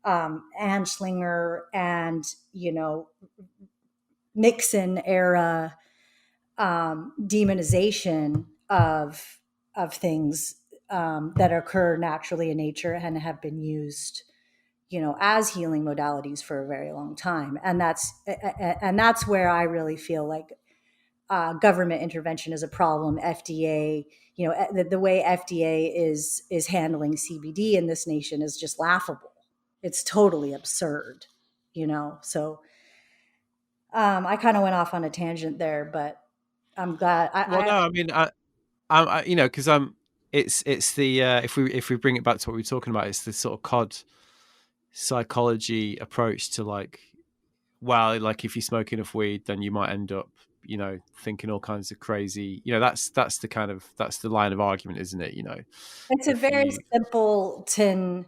Anslinger and, Nixon era demonization of things that occur naturally in nature and have been used, as healing modalities for a very long time. And that's where I really feel like government intervention is a problem. FDA, the way FDA is handling CBD in this nation is just laughable. It's totally absurd, So I kind of went off on a tangent there, but I'm glad. Well, no, I mean, because it's the if we bring it back to what we were talking about, it's the sort of COD psychology approach to like, well, like if you smoke enough weed, then you might end up, thinking all kinds of crazy, that's the line of argument, isn't it? It's a If very you simpleton,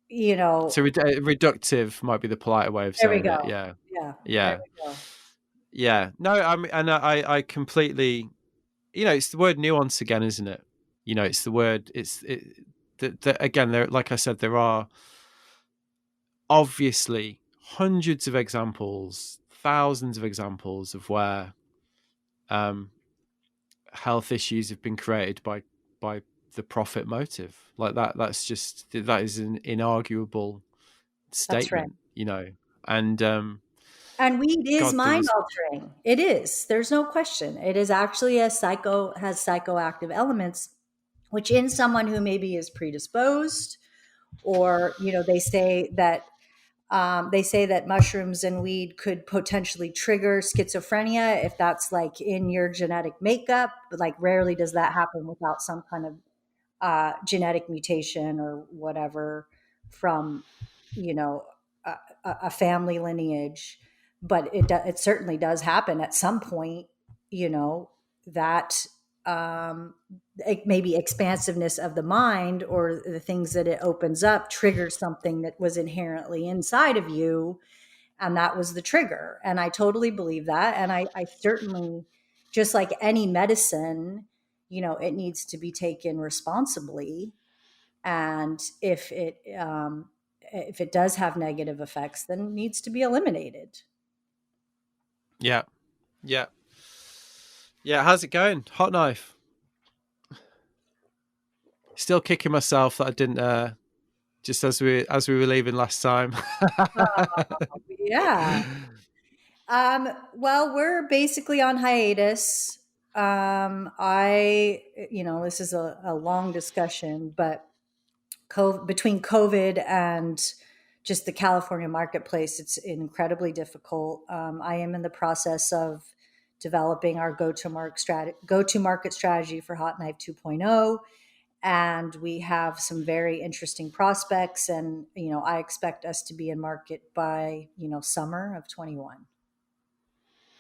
you know. so reductive might be the politer way of There we saying it. go. Yeah, Yeah, there yeah, we go. yeah. No, I mean, and I completely, it's the word nuance again, isn't it? It's the word. Again, there, like I said, there are obviously hundreds of examples, thousands of examples of where um, health issues have been created by the profit motive. Like that is an inarguable That's right. statement, and And weed is God, there mind was altering. It is. There's no question. It is actually has psychoactive elements, which in someone who maybe is predisposed, or they say that mushrooms and weed could potentially trigger schizophrenia if that's like in your genetic makeup. But like, rarely does that happen without some kind of genetic mutation or whatever from you know a, a family lineage. But it certainly does happen at some point, that maybe expansiveness of the mind or the things that it opens up triggers something that was inherently inside of you, and that was the trigger. And I totally believe that. And I certainly, just like any medicine, it needs to be taken responsibly. And if it does have negative effects, then it needs to be eliminated. yeah, yeah, yeah. How's it going? Hot knife. Still kicking myself that I didn't. Just as we were leaving last time. Yeah. Well, we're basically on hiatus. This is a long discussion, but between COVID and just the California marketplace, it's incredibly difficult. I am in the process of developing our go-to-market strategy for Hot Knife 2.0, and we have some very interesting prospects. And I expect us to be in market by summer of 21.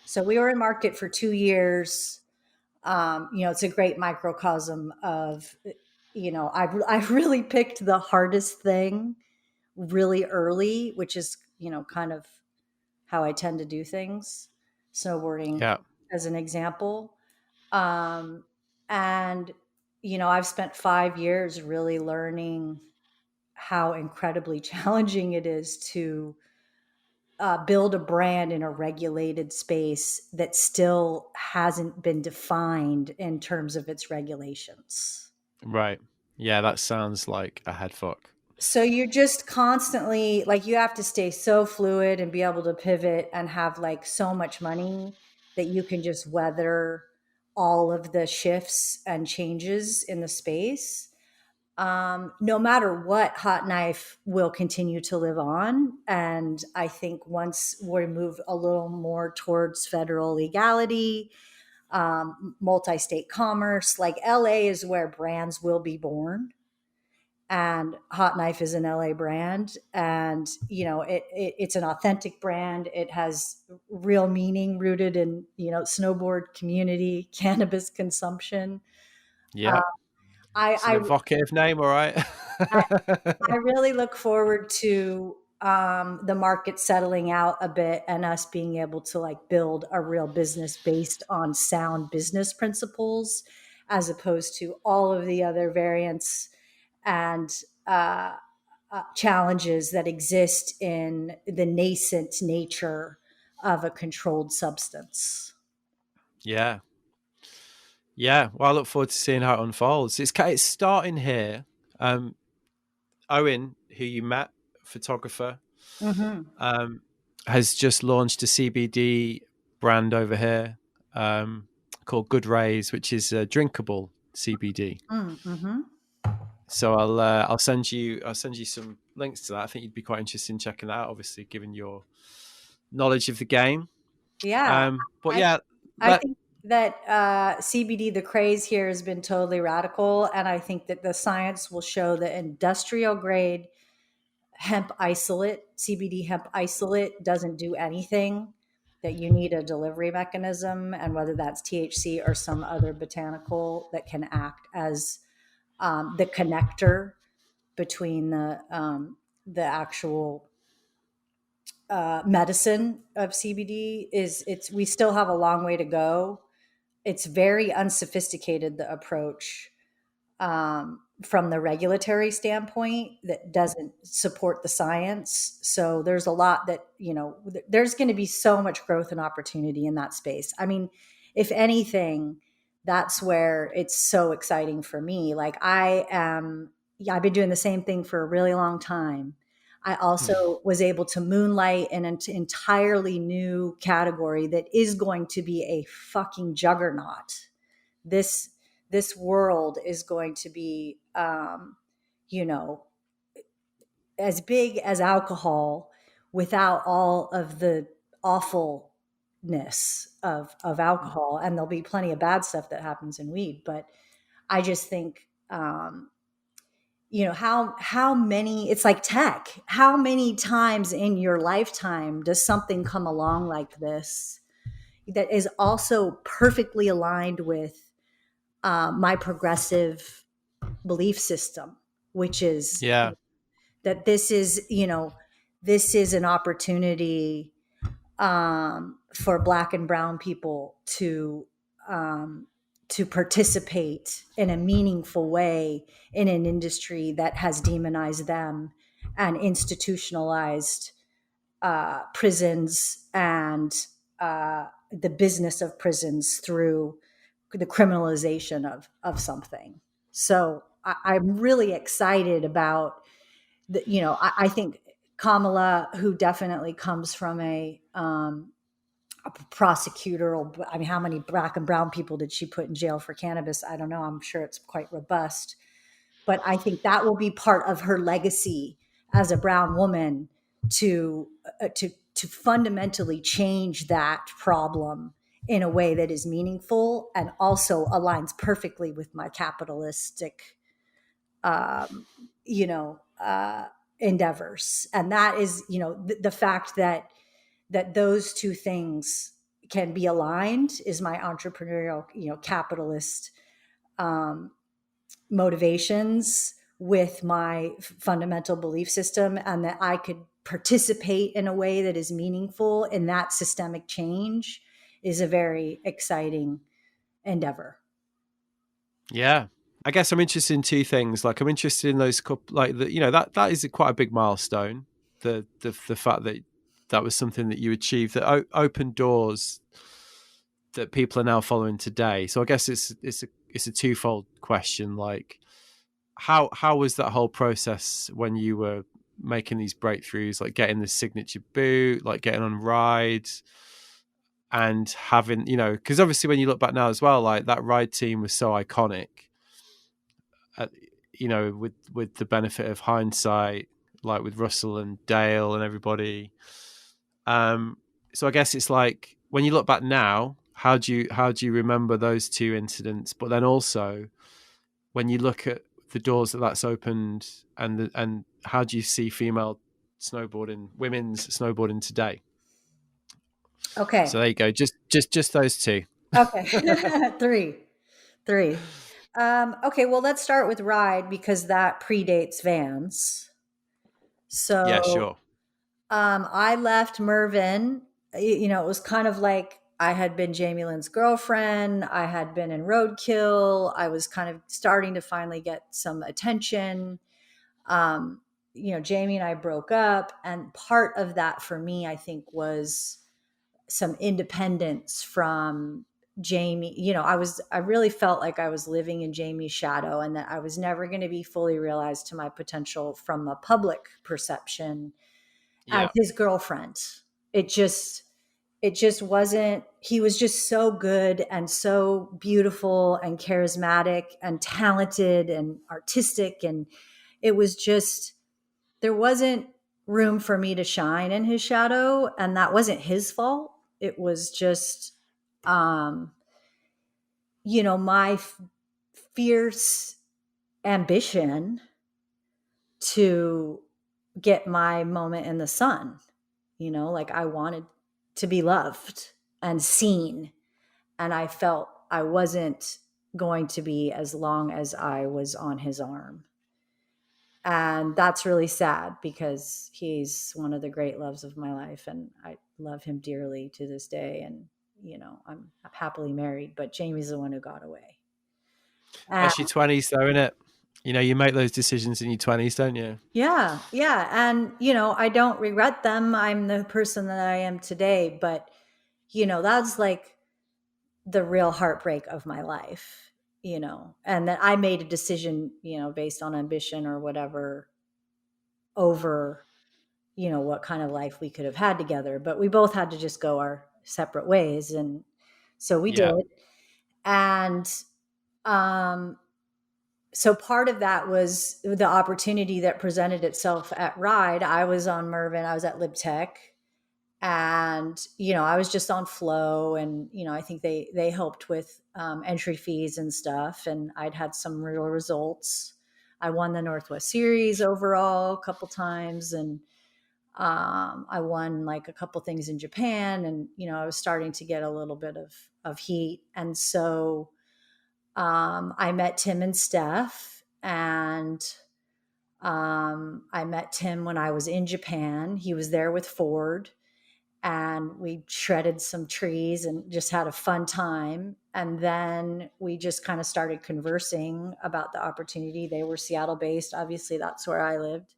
So we were in market for 2 years. It's a great microcosm of, I really picked the hardest thing really early, which is, kind of how I tend to do things. snowboarding Yeah. as an example. Um, and, I've spent 5 years really learning how incredibly challenging it is to build a brand in a regulated space that still hasn't been defined in terms of its regulations. Right. Yeah, that sounds like a head fuck. So you're just constantly like, you have to stay so fluid and be able to pivot and have like so much money that you can just weather all of the shifts and changes in the space. No matter what, Hot Knife will continue to live on. And I think once we move a little more towards federal legality, multi state commerce, like LA is where brands will be born. And Hot Knife is an LA brand. And, it's an authentic brand. It has real meaning rooted in, snowboard community, cannabis consumption. Uh, Yeah. It's an I, evocative name, all right. I, I really look forward to the market settling out a bit and us being able to like build a real business based on sound business principles, as opposed to all of the other variants and challenges that exist in the nascent nature of a controlled substance. Yeah. Yeah. Well, I look forward to seeing how it unfolds. It's starting here. Um, Owen, who you met, photographer, Mm-hmm. um, has just launched a CBD brand over here called Good Rays, which is drinkable CBD. Mm-hmm. So I'll send you some links to that. I think you'd be quite interested in checking that out. Obviously, given your knowledge of the game. Yeah. But I yeah, I let think that CBD, the craze here has been totally radical. And I think that the science will show that industrial grade hemp isolate, CBD hemp isolate, doesn't do anything, that you need a delivery mechanism, and whether that's THC or some other botanical that can act as the connector between the actual medicine of CBD we still have a long way to go. It's very unsophisticated, the approach from the regulatory standpoint that doesn't support the science. So there's a lot that, there's going to be so much growth and opportunity in that space. I mean, if anything, that's where it's so exciting for me. Like yeah, I've been doing the same thing for a really long time. I also was able to moonlight in an entirely new category that is going to be a fucking juggernaut. This world is going to be you know as big as alcohol without all of the awfulness of alcohol, and there'll be plenty of bad stuff that happens in weed. But I just think how many, it's like tech, how many times in your lifetime does something come along like this that is also perfectly aligned with my progressive belief system, which is yeah, that this is an opportunity for Black and Brown people um, to participate in a meaningful way in an industry that has demonized them and institutionalized prisons and the business of prisons through the criminalization of something. So I'm really excited about I think Kamala, who definitely comes from a prosecutorial. I mean, how many Black and Brown people did she put in jail for cannabis? I don't know. I'm sure it's quite robust, but I think that will be part of her legacy as a brown woman to to fundamentally change that problem in a way that is meaningful and also aligns perfectly with my capitalistic um, you know endeavors. And that is the fact that those two things can be aligned is my entrepreneurial capitalist um, motivations with my fundamental belief system, and that I could participate in a way that is meaningful in that systemic change is a very exciting endeavor. Yeah. I guess I'm interested in two things. Like I'm interested in those couple, like the, that is quite a big milestone. The fact that that was something that you achieved that opened doors that people are now following today. So I guess it's a twofold question. Like how was that whole process when you were making these breakthroughs, like getting the signature boot, like getting on rides, and having, because obviously when you look back now as well, like that ride team was so iconic. uh, with the benefit of hindsight, like with Russell and Dale and everybody. Um, so I guess it's like when you look back now, how do you remember those two incidents? But then also when you look at the doors that's opened, and how do you see female snowboarding, women's snowboarding today? Okay. So there you go, just those two. Okay. Three. Okay, well, let's start with ride because that predates Vans. Yeah, So sure. I left Mervyn. It was kind of like I had been Jamie Lynn's girlfriend. I had been in Roadkill. I was kind of starting to finally get some attention. Um, Jamie and I broke up. And part of that for me, I think, was some independence from Jamie. I really felt like I was living in Jamie's shadow and that I was never going to be fully realized to my potential from a public perception as Yeah. his girlfriend. It just wasn't. He was just so good and so beautiful and charismatic and talented and artistic, and it was just, there wasn't room for me to shine in his shadow, and that wasn't his fault. It was just um my fierce ambition to get my moment in the sun. Like I wanted to be loved and seen. And I felt I wasn't going to be as long as I was on his arm. And that's really sad because he's one of the great loves of my life. And I love him dearly to this day. And, I'm happily married, but Jamie's the one who got away. And That's your 20s though, isn't it? You make those decisions in your 20s, don't you? yeah, yeah. And, I don't regret them. I'm the person that I am today. But, that's like the real heartbreak of my life, and that I made a decision, based on ambition or whatever over, what kind of life we could have had together. But we both had to just go our separate ways. And so we Yeah. did. And um, so part of that was the opportunity that presented itself at Ride. I was on Mervyn, I was at LibTech, and I was just on Flow, and I think they helped with entry fees and stuff, and I'd had some real results. I won the Northwest Series overall a couple times, and I won like a couple things in Japan, and I was starting to get a little bit of heat, and so I met Tim and Steph, and I met Tim when I was in Japan. He was there with Ford, and we shredded some trees and just had a fun time. And then we just kind of started conversing about the opportunity. They were Seattle based. Obviously, that's where I lived.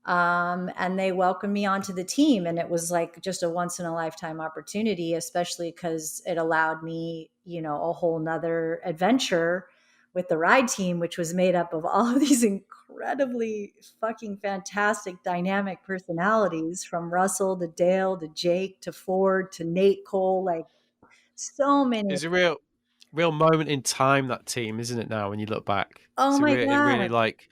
And they welcomed me onto the team. And it was like just a once in a lifetime opportunity, especially because it allowed me, a whole nother adventure with the ride team, which was made up of all of these incredibly fucking fantastic dynamic personalities, from Russell to Dale to Jake to Ford to Nate Cole, like so many. It's a real moment in time, that team, isn't it? Now, when you look back, Oh my it really God. like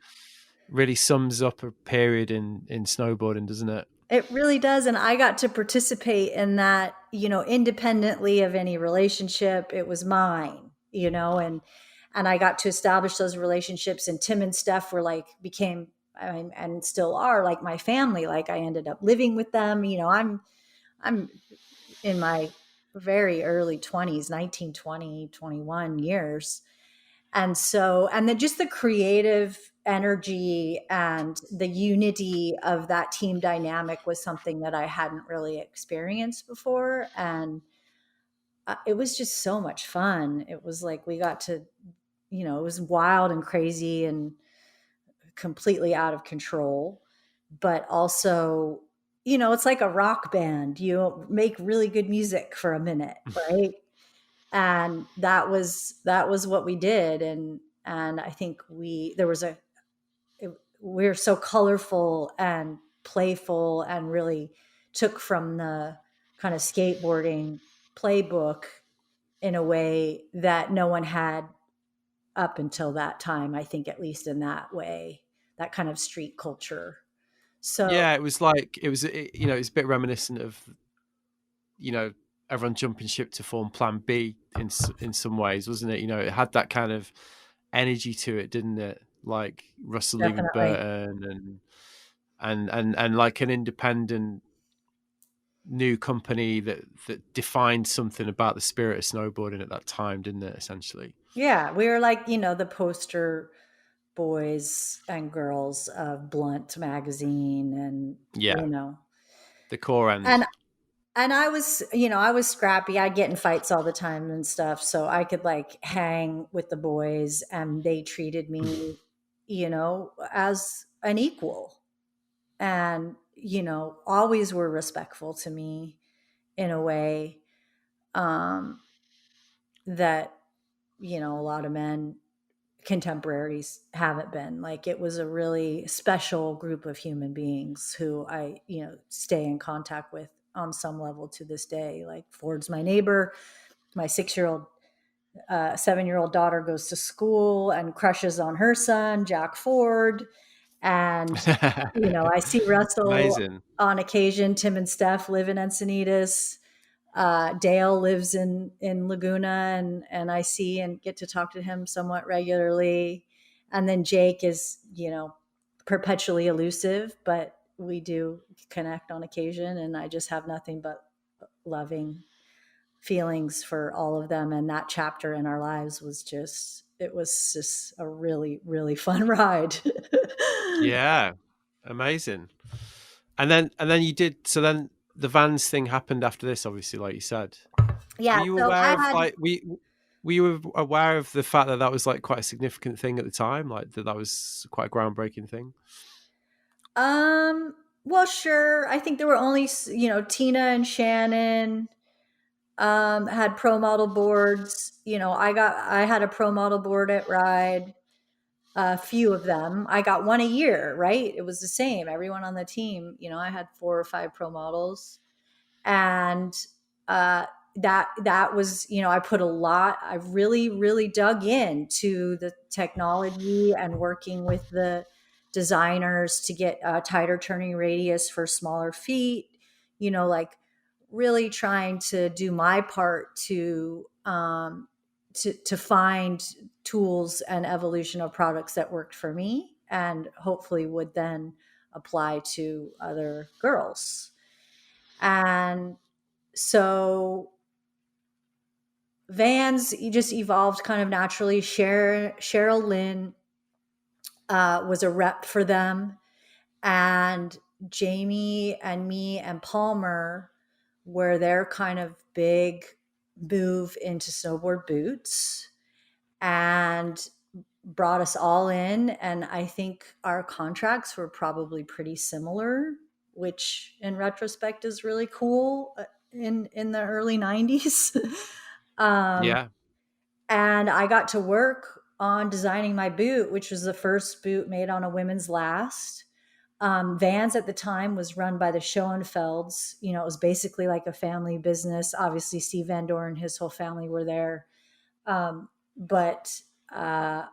really sums up a period in snowboarding, doesn't it? It really does. And I got to participate in that, independently of any relationship. It was mine, and I got to establish those relationships. And Tim and Steph were like, became, I mean, and still are like my family. Like I ended up living with them. I'm in my very early 20s, 19, 20, 21 years. And so, and then just the creative energy and the unity of that team dynamic was something that I hadn't really experienced before. And it was just so much fun. It was like we got to, it was wild and crazy and completely out of control, but also, it's like a rock band. You make really good music for a minute, right? And that was what we did. And I think we're so colorful and playful, and really took from the kind of skateboarding playbook in a way that no one had up until that time, I think, at least in that way, that kind of street culture. So Yeah, it was like it's a bit reminiscent of everyone jumping ship to form Plan B in some ways, wasn't it? It had that kind of energy to it, didn't it? Like Russell leaving definitely. Burton and like an independent new company that defined something about the spirit of snowboarding at that time, didn't it? Essentially, Yeah, we were like, the poster boys and girls of Blunt magazine, and yeah, you know the core and end. I was scrappy. I'd get in fights all the time and stuff, so I could like hang with the boys, and they treated me, as an equal, and always were respectful to me in a way, um that a lot of men contemporaries haven't been. Like, it was a really special group of human beings who I stay in contact with on some level to this day. Like, Ford's my neighbor. My 6-year-old 7-year-old daughter goes to school and crushes on her son, Jack Ford. And I see Russell Amazing. on occasion. Tim and Steph live in Encinitas. Dale lives in Laguna, and I see and get to talk to him somewhat regularly. And then Jake is, perpetually elusive, but we do connect on occasion, and I just have nothing but loving feelings for all of them. And that chapter in our lives was just a really, really fun ride. Yeah, amazing. And then you did. So then the Vans thing happened after this, obviously, like you said. Were Yeah. you So aware I of had, like were you aware of the fact that that was like quite a significant thing at the time, like that was quite a groundbreaking thing? um, well, sure. I think there were only, Tina and Shannon had pro model boards. I had a pro model board at Ride, a few of them. I got one a year, right? It was the same. Everyone on the team, I had 4 or 5 pro models. And uh, that was, I put a lot. I really, really dug into the technology and working with the designers to get a tighter turning radius for smaller feet. Like, really trying to do my part to find tools and evolution of products that worked for me, and hopefully would then apply to other girls. And so Vans just evolved kind of naturally. Cheryl Lynn was a rep for them, and Jamie and me and Palmer were their kind of big move into snowboard boots, and brought us all in. And I think our contracts were probably pretty similar, which in retrospect is really cool, in the early 90s. um, Yeah, and I got to work on designing my boot, which was the first boot made on a women's last. Vans at the time was run by the Schoenfelds. It was basically like a family business. Obviously, Steve Van Doren and his whole family were there. But I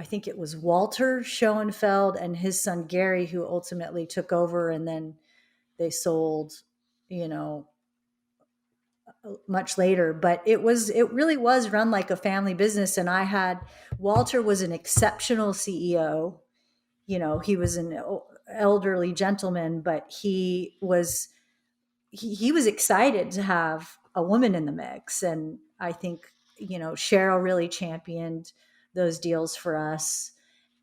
think it was Walter Schoenfeld and his son Gary who ultimately took over, and then they sold, you know, much later. But it really was run like a family business. And Walter was an exceptional CEO. He was an elderly gentleman, but he was excited to have a woman in the mix. And I think, Cheryl really championed those deals for us.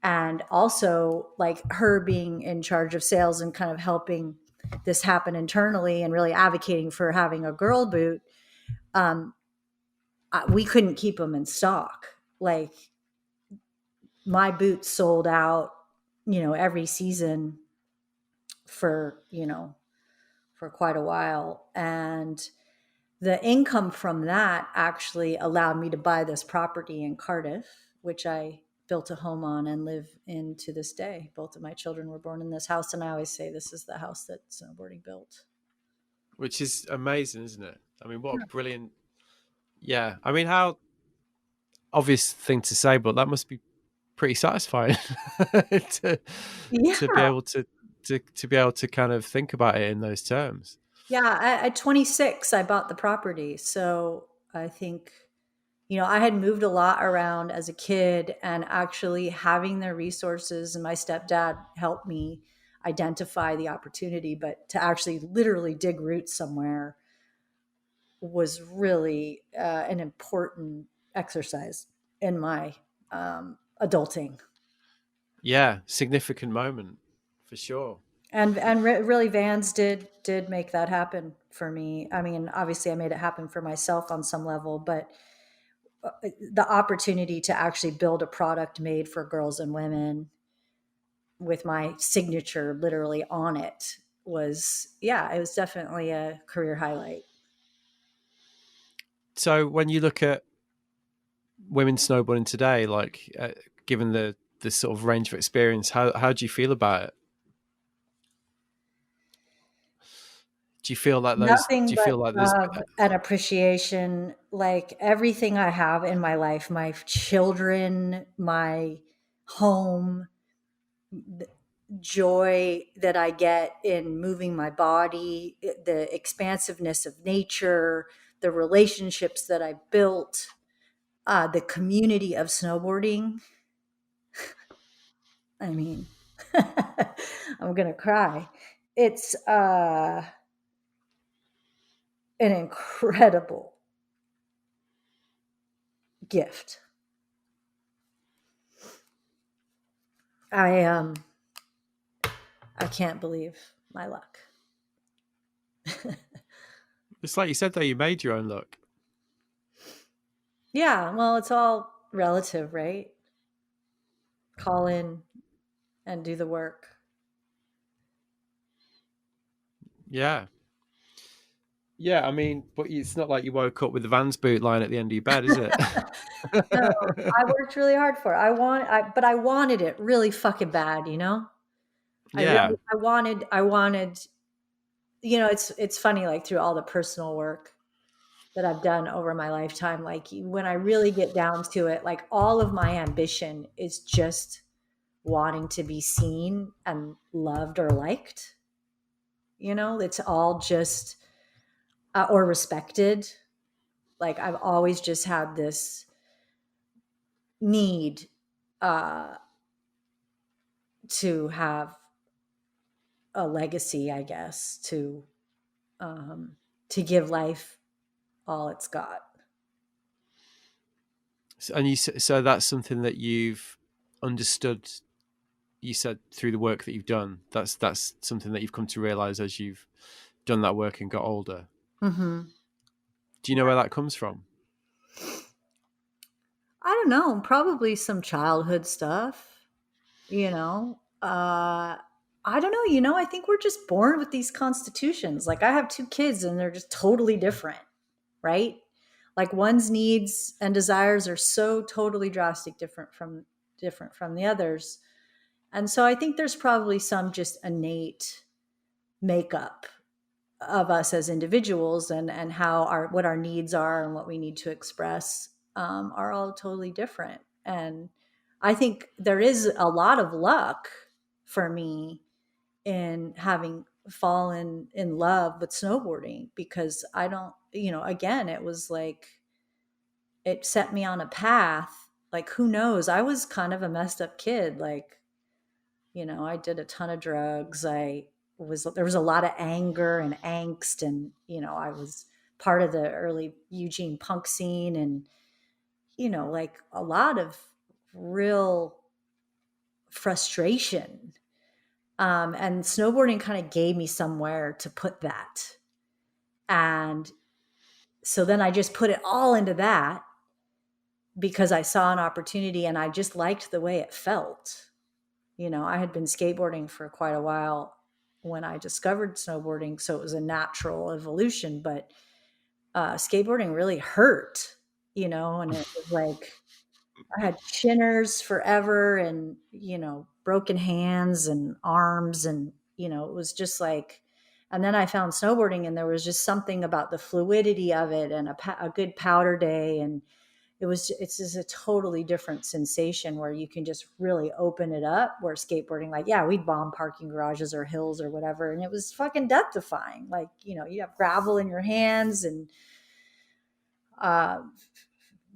And also, like, her being in charge of sales and kind of helping this happen internally and really advocating for having a girl boot, um, we couldn't keep them in stock. Like my boots sold out, every season for, for quite a while. And the income from that actually allowed me to buy this property in Cardiff, which I built a home on and live in to this day. Both of my children were born in this house, and I always say this is the house that Snowboarding built. Which is amazing, isn't it? I mean, what a brilliant. Yeah, I mean, how obvious thing to say, but that must be pretty satisfying to Yeah. to be able to be able to kind of think about it in those terms. Yeah. At 26, I bought the property. So I think, I had moved a lot around as a kid, and actually having the resources, and my stepdad helped me identify the opportunity, but to actually literally dig roots somewhere was really an important exercise in my adulting. Yeah, significant moment for sure. And really Vans did make that happen for me. I mean, obviously I made it happen for myself on some level, but the opportunity to actually build a product made for girls and women with my signature literally on it was, yeah, it was definitely a career highlight. So when you look at women snowboarding today, like given the sort of range of experience, how do you feel about it? Do you feel like those? Do Nothing you but feel like there's? love and appreciation. Like everything I have in my life, my children, my home, the joy that I get in moving my body, the expansiveness of nature, the relationships that I built, the community of snowboarding. I mean, I'm going to cry. It's an incredible gift. I I can't believe my luck. It's like you said though, you made your own luck. Yeah, well, it's all relative, right? Call in and do the work. Yeah, yeah. I mean, but it's not like you woke up with the Vans boot lying at the end of your bed, is it? No, I worked really hard for it. But I wanted it really fucking bad, Yeah. I wanted, it's funny, like through all the personal work that I've done over my lifetime, like when I really get down to it, like all of my ambition is just wanting to be seen and loved or liked. It's all just, or respected. Like I've always just had this need uh, to have a legacy, I guess, to give life all it's got. And so that's something that you've understood. You said through the work that you've done. That's something that you've come to realize as you've done that work and got older. Mm-hmm. Do you know where that comes from? I don't know, probably some childhood stuff, you know. I don't know, I think we're just born with these constitutions. Like I have two kids and they're just totally different, right? Like one's needs and desires are so totally drastic different from the others. And so I think there's probably some just innate makeup of us as individuals, and how what our needs are and what we need to express are all totally different. And I think there is a lot of luck for me in having fallen in love with snowboarding, because I don't, again, it was like it set me on a path. Like who knows, I was kind of a messed up kid. Like, I did a ton of drugs. There was a lot of anger and angst, and I was part of the early Eugene punk scene, and like a lot of real frustration. And snowboarding kind of gave me somewhere to put that. And So then I just put it all into that because I saw an opportunity and I just liked the way it felt. I had been skateboarding for quite a while when I discovered snowboarding. So it was a natural evolution, but skateboarding really hurt, and it was like, I had shinners forever and, broken hands and arms. And, it was just like, and then I found snowboarding and there was just something about the fluidity of it and a good powder day. And it's just a totally different sensation where you can just really open it up, where skateboarding, like, yeah, we'd bomb parking garages or hills or whatever. And it was fucking death defying. Like, you have gravel in your hands and,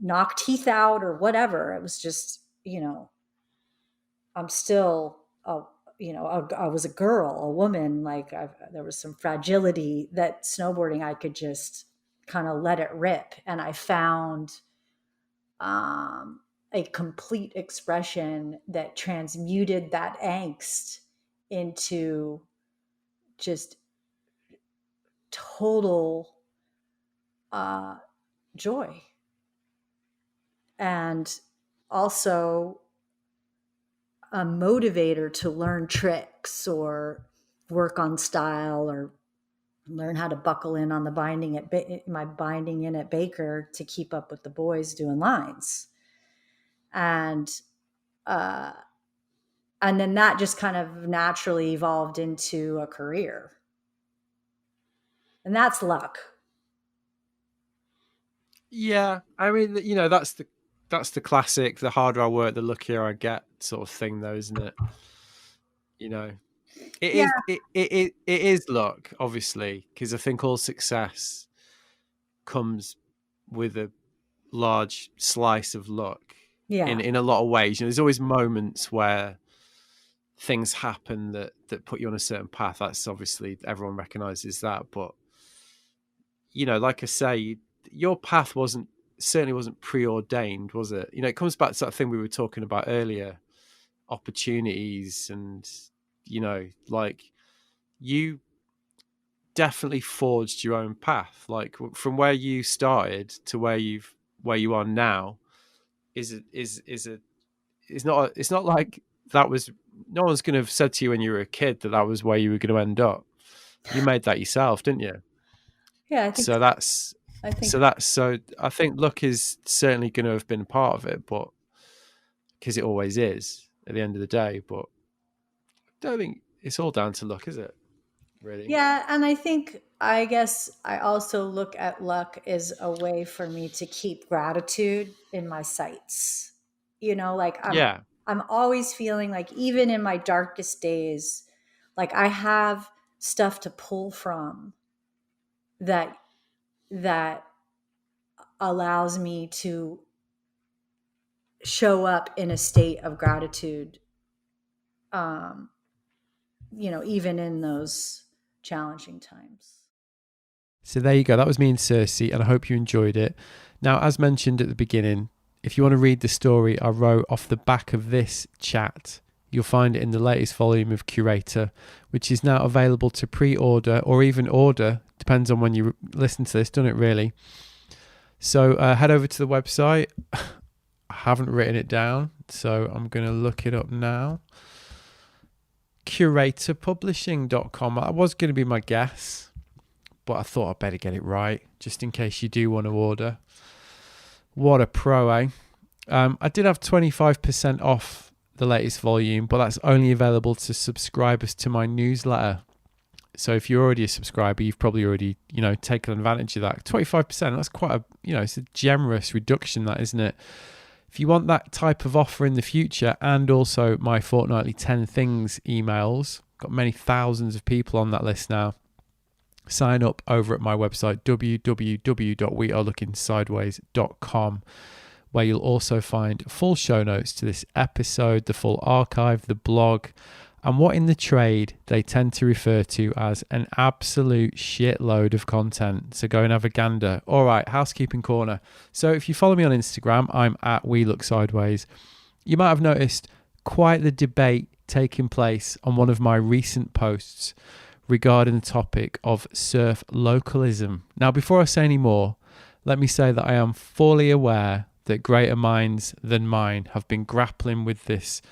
knock teeth out or whatever. It was just, I'm still, I was a girl, a woman. Like there was some fragility that snowboarding, I could just kind of let it rip. And I found a complete expression that transmuted that angst into just total joy. And also a motivator to learn tricks or work on style or learn how to buckle in on the binding my binding in at Baker to keep up with the boys doing lines. And then that just kind of naturally evolved into a career. And that's luck. Yeah, I mean, that's the classic, the harder I work, the luckier I get sort of thing, though, isn't it? It is luck, obviously, because I think all success comes with a large slice of luck. Yeah. In a lot of ways, there's always moments where things happen that put you on a certain path. That's obviously, everyone recognizes that, but like I say, your path certainly wasn't preordained, was it? It comes back to that thing we were talking about earlier, opportunities, and like, you definitely forged your own path. Like, from where you started to where you are now it's not like that was, no one's going to have said to you when you were a kid that was where you were going to end up. You made that yourself, didn't you? Yeah, so I think luck is certainly going to have been part of it, but because it always is at the end of the day. But I don't think it's all down to luck, is it? Really? Yeah, and I guess I also look at luck as a way for me to keep gratitude in my sights. Like I'm always feeling like, even in my darkest days, like I have stuff to pull from that allows me to show up in a state of gratitude. Even in those challenging times. So there you go. That was me and Circe, and I hope you enjoyed it. Now, as mentioned at the beginning, if you want to read the story I wrote off the back of this chat, you'll find it in the latest volume of Curator, which is now available to pre-order or even order, depends on when you listen to this, doesn't it really? So head over to the website. I haven't written it down, so I'm going to look it up now. Curatorpublishing.com. That was going to be my guess, but I thought I'd better get it right, just in case you do want to order. What a pro, eh? I did have 25% off the latest volume, but that's only available to subscribers to my newsletter. So if you're already a subscriber, you've probably already, taken advantage of that. 25%, that's quite a, it's a generous reduction, that, isn't it? If you want that type of offer in the future, and also my fortnightly 10 things emails, got many thousands of people on that list now, sign up over at my website, www.wearelookingsideways.com, where you'll also find full show notes to this episode, the full archive, the blog, and what in the trade they tend to refer to as an absolute shitload of content. So go and have a gander. All right, housekeeping corner. So if you follow me on Instagram, I'm at We Look Sideways. You might have noticed quite the debate taking place on one of my recent posts regarding the topic of surf localism. Now, before I say any more, Let me say that I am fully aware that greater minds than mine have been grappling with this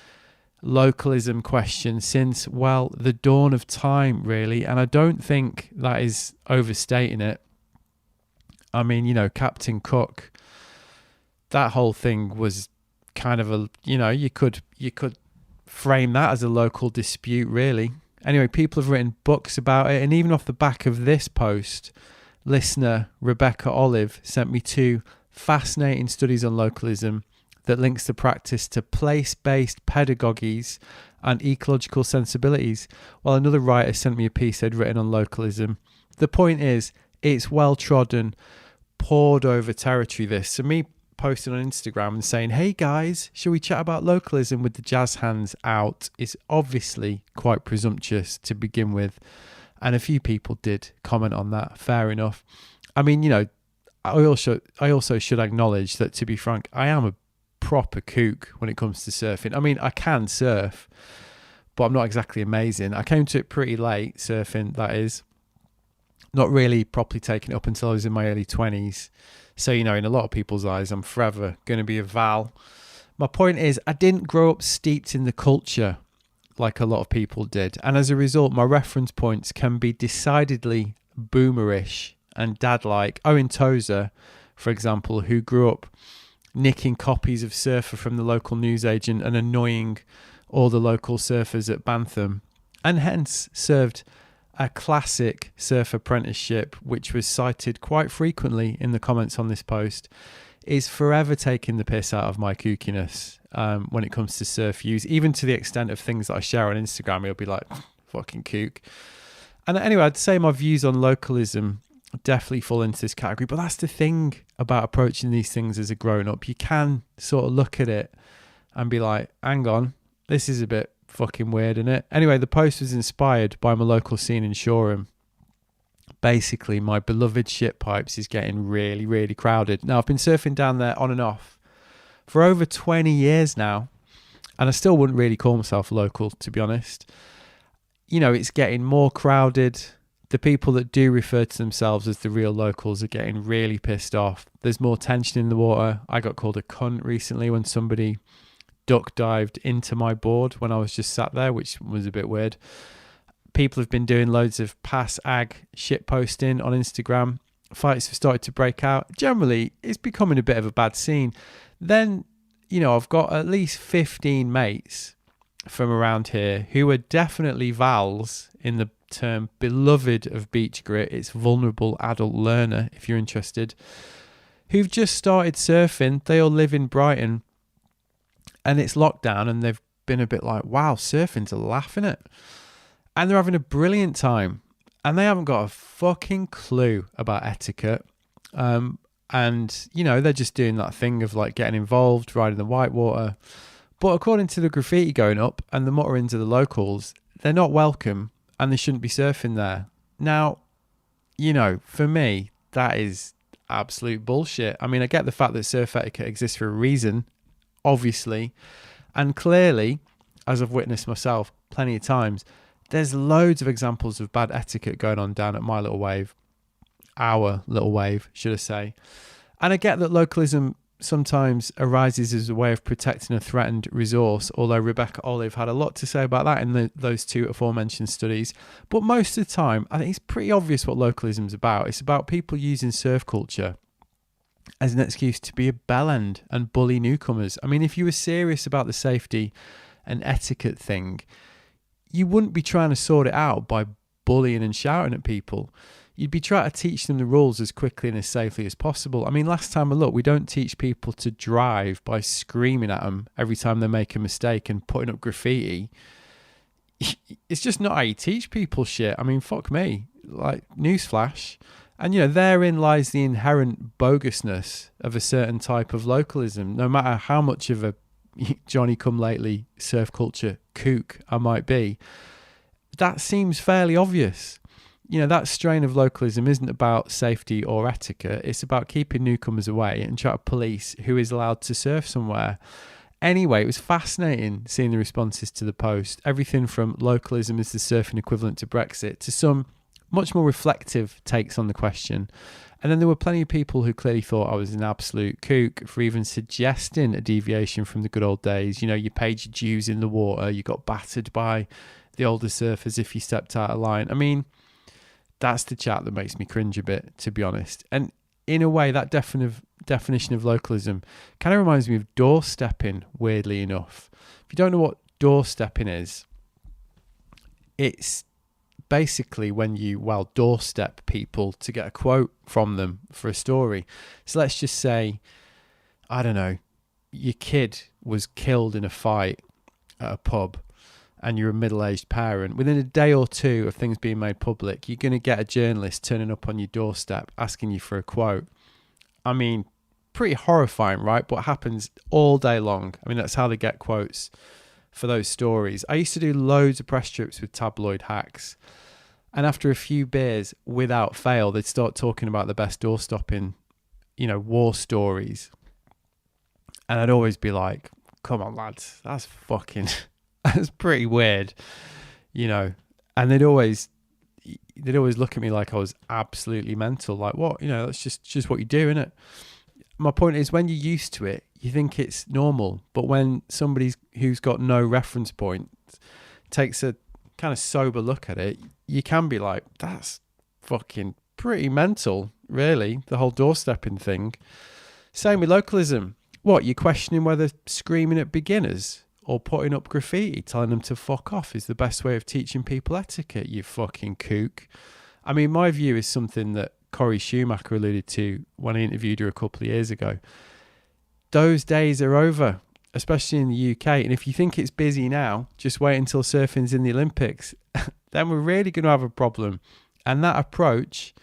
localism question since, well, the dawn of time, really. And I don't think that is overstating it. I mean, Captain Cook, that whole thing was kind of a, you could frame that as a local dispute, really. Anyway, people have written books about it, and even off the back of this post, listener Rebecca Olive sent me 2 fascinating studies on localism that links the practice to place-based pedagogies and ecological sensibilities, while another writer sent me a piece they'd written on localism. The point is, it's well-trodden, poured over territory, this. So me posting on Instagram and saying, hey guys, shall we chat about localism with the jazz hands out, is obviously quite presumptuous to begin with. And a few people did comment on that. Fair enough. I mean, I also should acknowledge that, to be frank, I am a proper kook when it comes to surfing. I mean, I can surf, but I'm not exactly amazing. I came to it pretty late, surfing, that is. Not really properly taking it up until I was in my early 20s. So, in a lot of people's eyes, I'm forever going to be a Val. My point is, I didn't grow up steeped in the culture like a lot of people did. And as a result, my reference points can be decidedly boomerish and dad-like. Owen Tozer, for example, who grew up nicking copies of Surfer from the local newsagent and annoying all the local surfers at Bantham, and hence served a classic surf apprenticeship, which was cited quite frequently in the comments on this post, is forever taking the piss out of my kookiness when it comes to surf views, even to the extent of things that I share on Instagram. He'll be like, fucking kook. And anyway, I'd say my views on localism definitely fall into this category, but that's the thing about approaching these things as a grown-up. You can sort of look at it and be like, hang on, this is a bit fucking weird, isn't it? Anyway, the post was inspired by my local scene in Shoreham. Basically, my beloved shit pipes is getting really, really crowded. Now, I've been surfing down there on and off for over 20 years now, and I still wouldn't really call myself local, to be honest. It's getting more crowded. The people that do refer to themselves as the real locals are getting really pissed off. There's more tension in the water. I got called a cunt recently when somebody duck dived into my board when I was just sat there, which was a bit weird. People have been doing loads of pass ag shit posting on Instagram. Fights have started to break out. Generally, it's becoming a bit of a bad scene. Then, I've got at least 15 mates from around here who are definitely Vals in the term beloved of Beach Grit. It's vulnerable adult learner, if you're interested, who've just started surfing. They all live in Brighton, and it's lockdown, and they've been a bit like, wow, surfing's a laugh, innit? And they're having a brilliant time, and they haven't got a fucking clue about etiquette. And, they're just doing that thing of like getting involved, riding the whitewater. But according to the graffiti going up and the mutterings of the locals, they're not welcome and they shouldn't be surfing there. Now, for me, that is absolute bullshit. I mean, I get the fact that surf etiquette exists for a reason, obviously, and clearly, as I've witnessed myself plenty of times, there's loads of examples of bad etiquette going on down at my little wave, our little wave, should I say. And I get that localism sometimes arises as a way of protecting a threatened resource, although Rebecca Olive had a lot to say about that in those 2 aforementioned studies. But most of the time, I think it's pretty obvious what localism is about. It's about people using surf culture as an excuse to be a bellend and bully newcomers. I mean, if you were serious about the safety and etiquette thing, you wouldn't be trying to sort it out by bullying and shouting at people. You'd be trying to teach them the rules as quickly and as safely as possible. I mean, last time I looked, we don't teach people to drive by screaming at them every time they make a mistake and putting up graffiti. It's just not how you teach people shit. I mean, fuck me. Like, newsflash. And, therein lies the inherent bogusness of a certain type of localism. No matter how much of a Johnny-come-lately surf culture kook I might be, that seems fairly obvious. That strain of localism isn't about safety or etiquette. It's about keeping newcomers away and trying to police who is allowed to surf somewhere. Anyway, it was fascinating seeing the responses to the post. Everything from localism is the surfing equivalent to Brexit to some much more reflective takes on the question. And then there were plenty of people who clearly thought I was an absolute kook for even suggesting a deviation from the good old days. You know, you paid your dues in the water, you got battered by the older surfers if you stepped out of line. I mean, that's the chat that makes me cringe a bit, to be honest. And in a way, that definition of localism kind of reminds me of doorstepping, weirdly enough. If you don't know what doorstepping is, it's basically when you, doorstep people to get a quote from them for a story. So let's just say, I don't know, your kid was killed in a fight at a pub and you're a middle-aged parent. Within a day or two of things being made public, you're going to get a journalist turning up on your doorstep asking you for a quote. I mean, pretty horrifying, right? But happens all day long. I mean, that's how they get quotes for those stories. I used to do loads of press trips with tabloid hacks. And after a few beers, without fail, they'd start talking about the best doorstopping, war stories. And I'd always be like, come on, lads, that's pretty weird, And they'd always look at me like I was absolutely mental. Like, what? That's just what you do, innit? My point is, when you're used to it, you think it's normal. But when somebody who's got no reference point takes a kind of sober look at it, you can be like, that's fucking pretty mental, really, the whole doorstepping thing. Same with localism. What, you're questioning whether screaming at beginners or putting up graffiti telling them to fuck off is the best way of teaching people etiquette, you fucking kook? I mean, my view is something that Corey Schumacher alluded to when I interviewed her a couple of years ago. Those days are over, especially in the UK. And if you think it's busy now, just wait until surfing's in the Olympics. Then we're really going to have a problem. And that approach,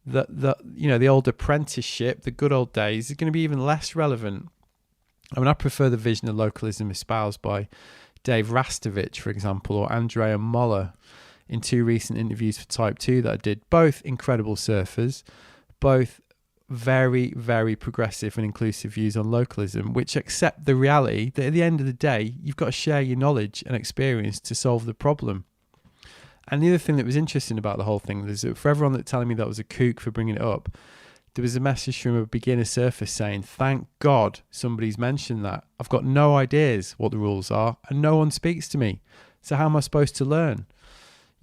the old apprenticeship, the good old days, is going to be even less relevant. I mean, I prefer the vision of localism espoused by Dave Rastovich, for example, or Andrea Moller in 2 recent interviews for Type 2 that I did. Both incredible surfers, both very, very progressive and inclusive views on localism, which accept the reality that at the end of the day, you've got to share your knowledge and experience to solve the problem. And the other thing that was interesting about the whole thing is that for everyone that's telling me that was a kook for bringing it up, there was a message from a beginner surfer saying, thank God somebody's mentioned that. I've got no ideas what the rules are and no one speaks to me. So how am I supposed to learn?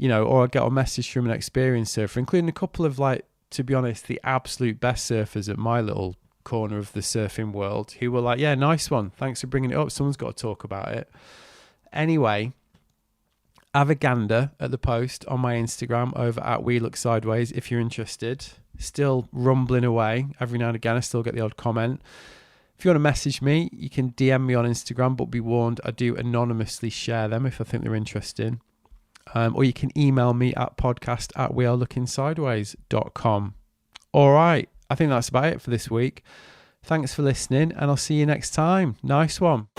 Or I get a message from an experienced surfer, including a couple of, to be honest, the absolute best surfers at my little corner of the surfing world who were like, yeah, nice one. Thanks for bringing it up. Someone's got to talk about it. Anyway, have a gander at the post on my Instagram over at We Look Sideways if you're interested. Still rumbling away. Every now and again, I still get the odd comment. If you want to message me, you can DM me on Instagram, but be warned, I do anonymously share them if I think they're interesting. Or you can email me at podcast@wearelookingsideways.com. All right. I think that's about it for this week. Thanks for listening, and I'll see you next time. Nice one.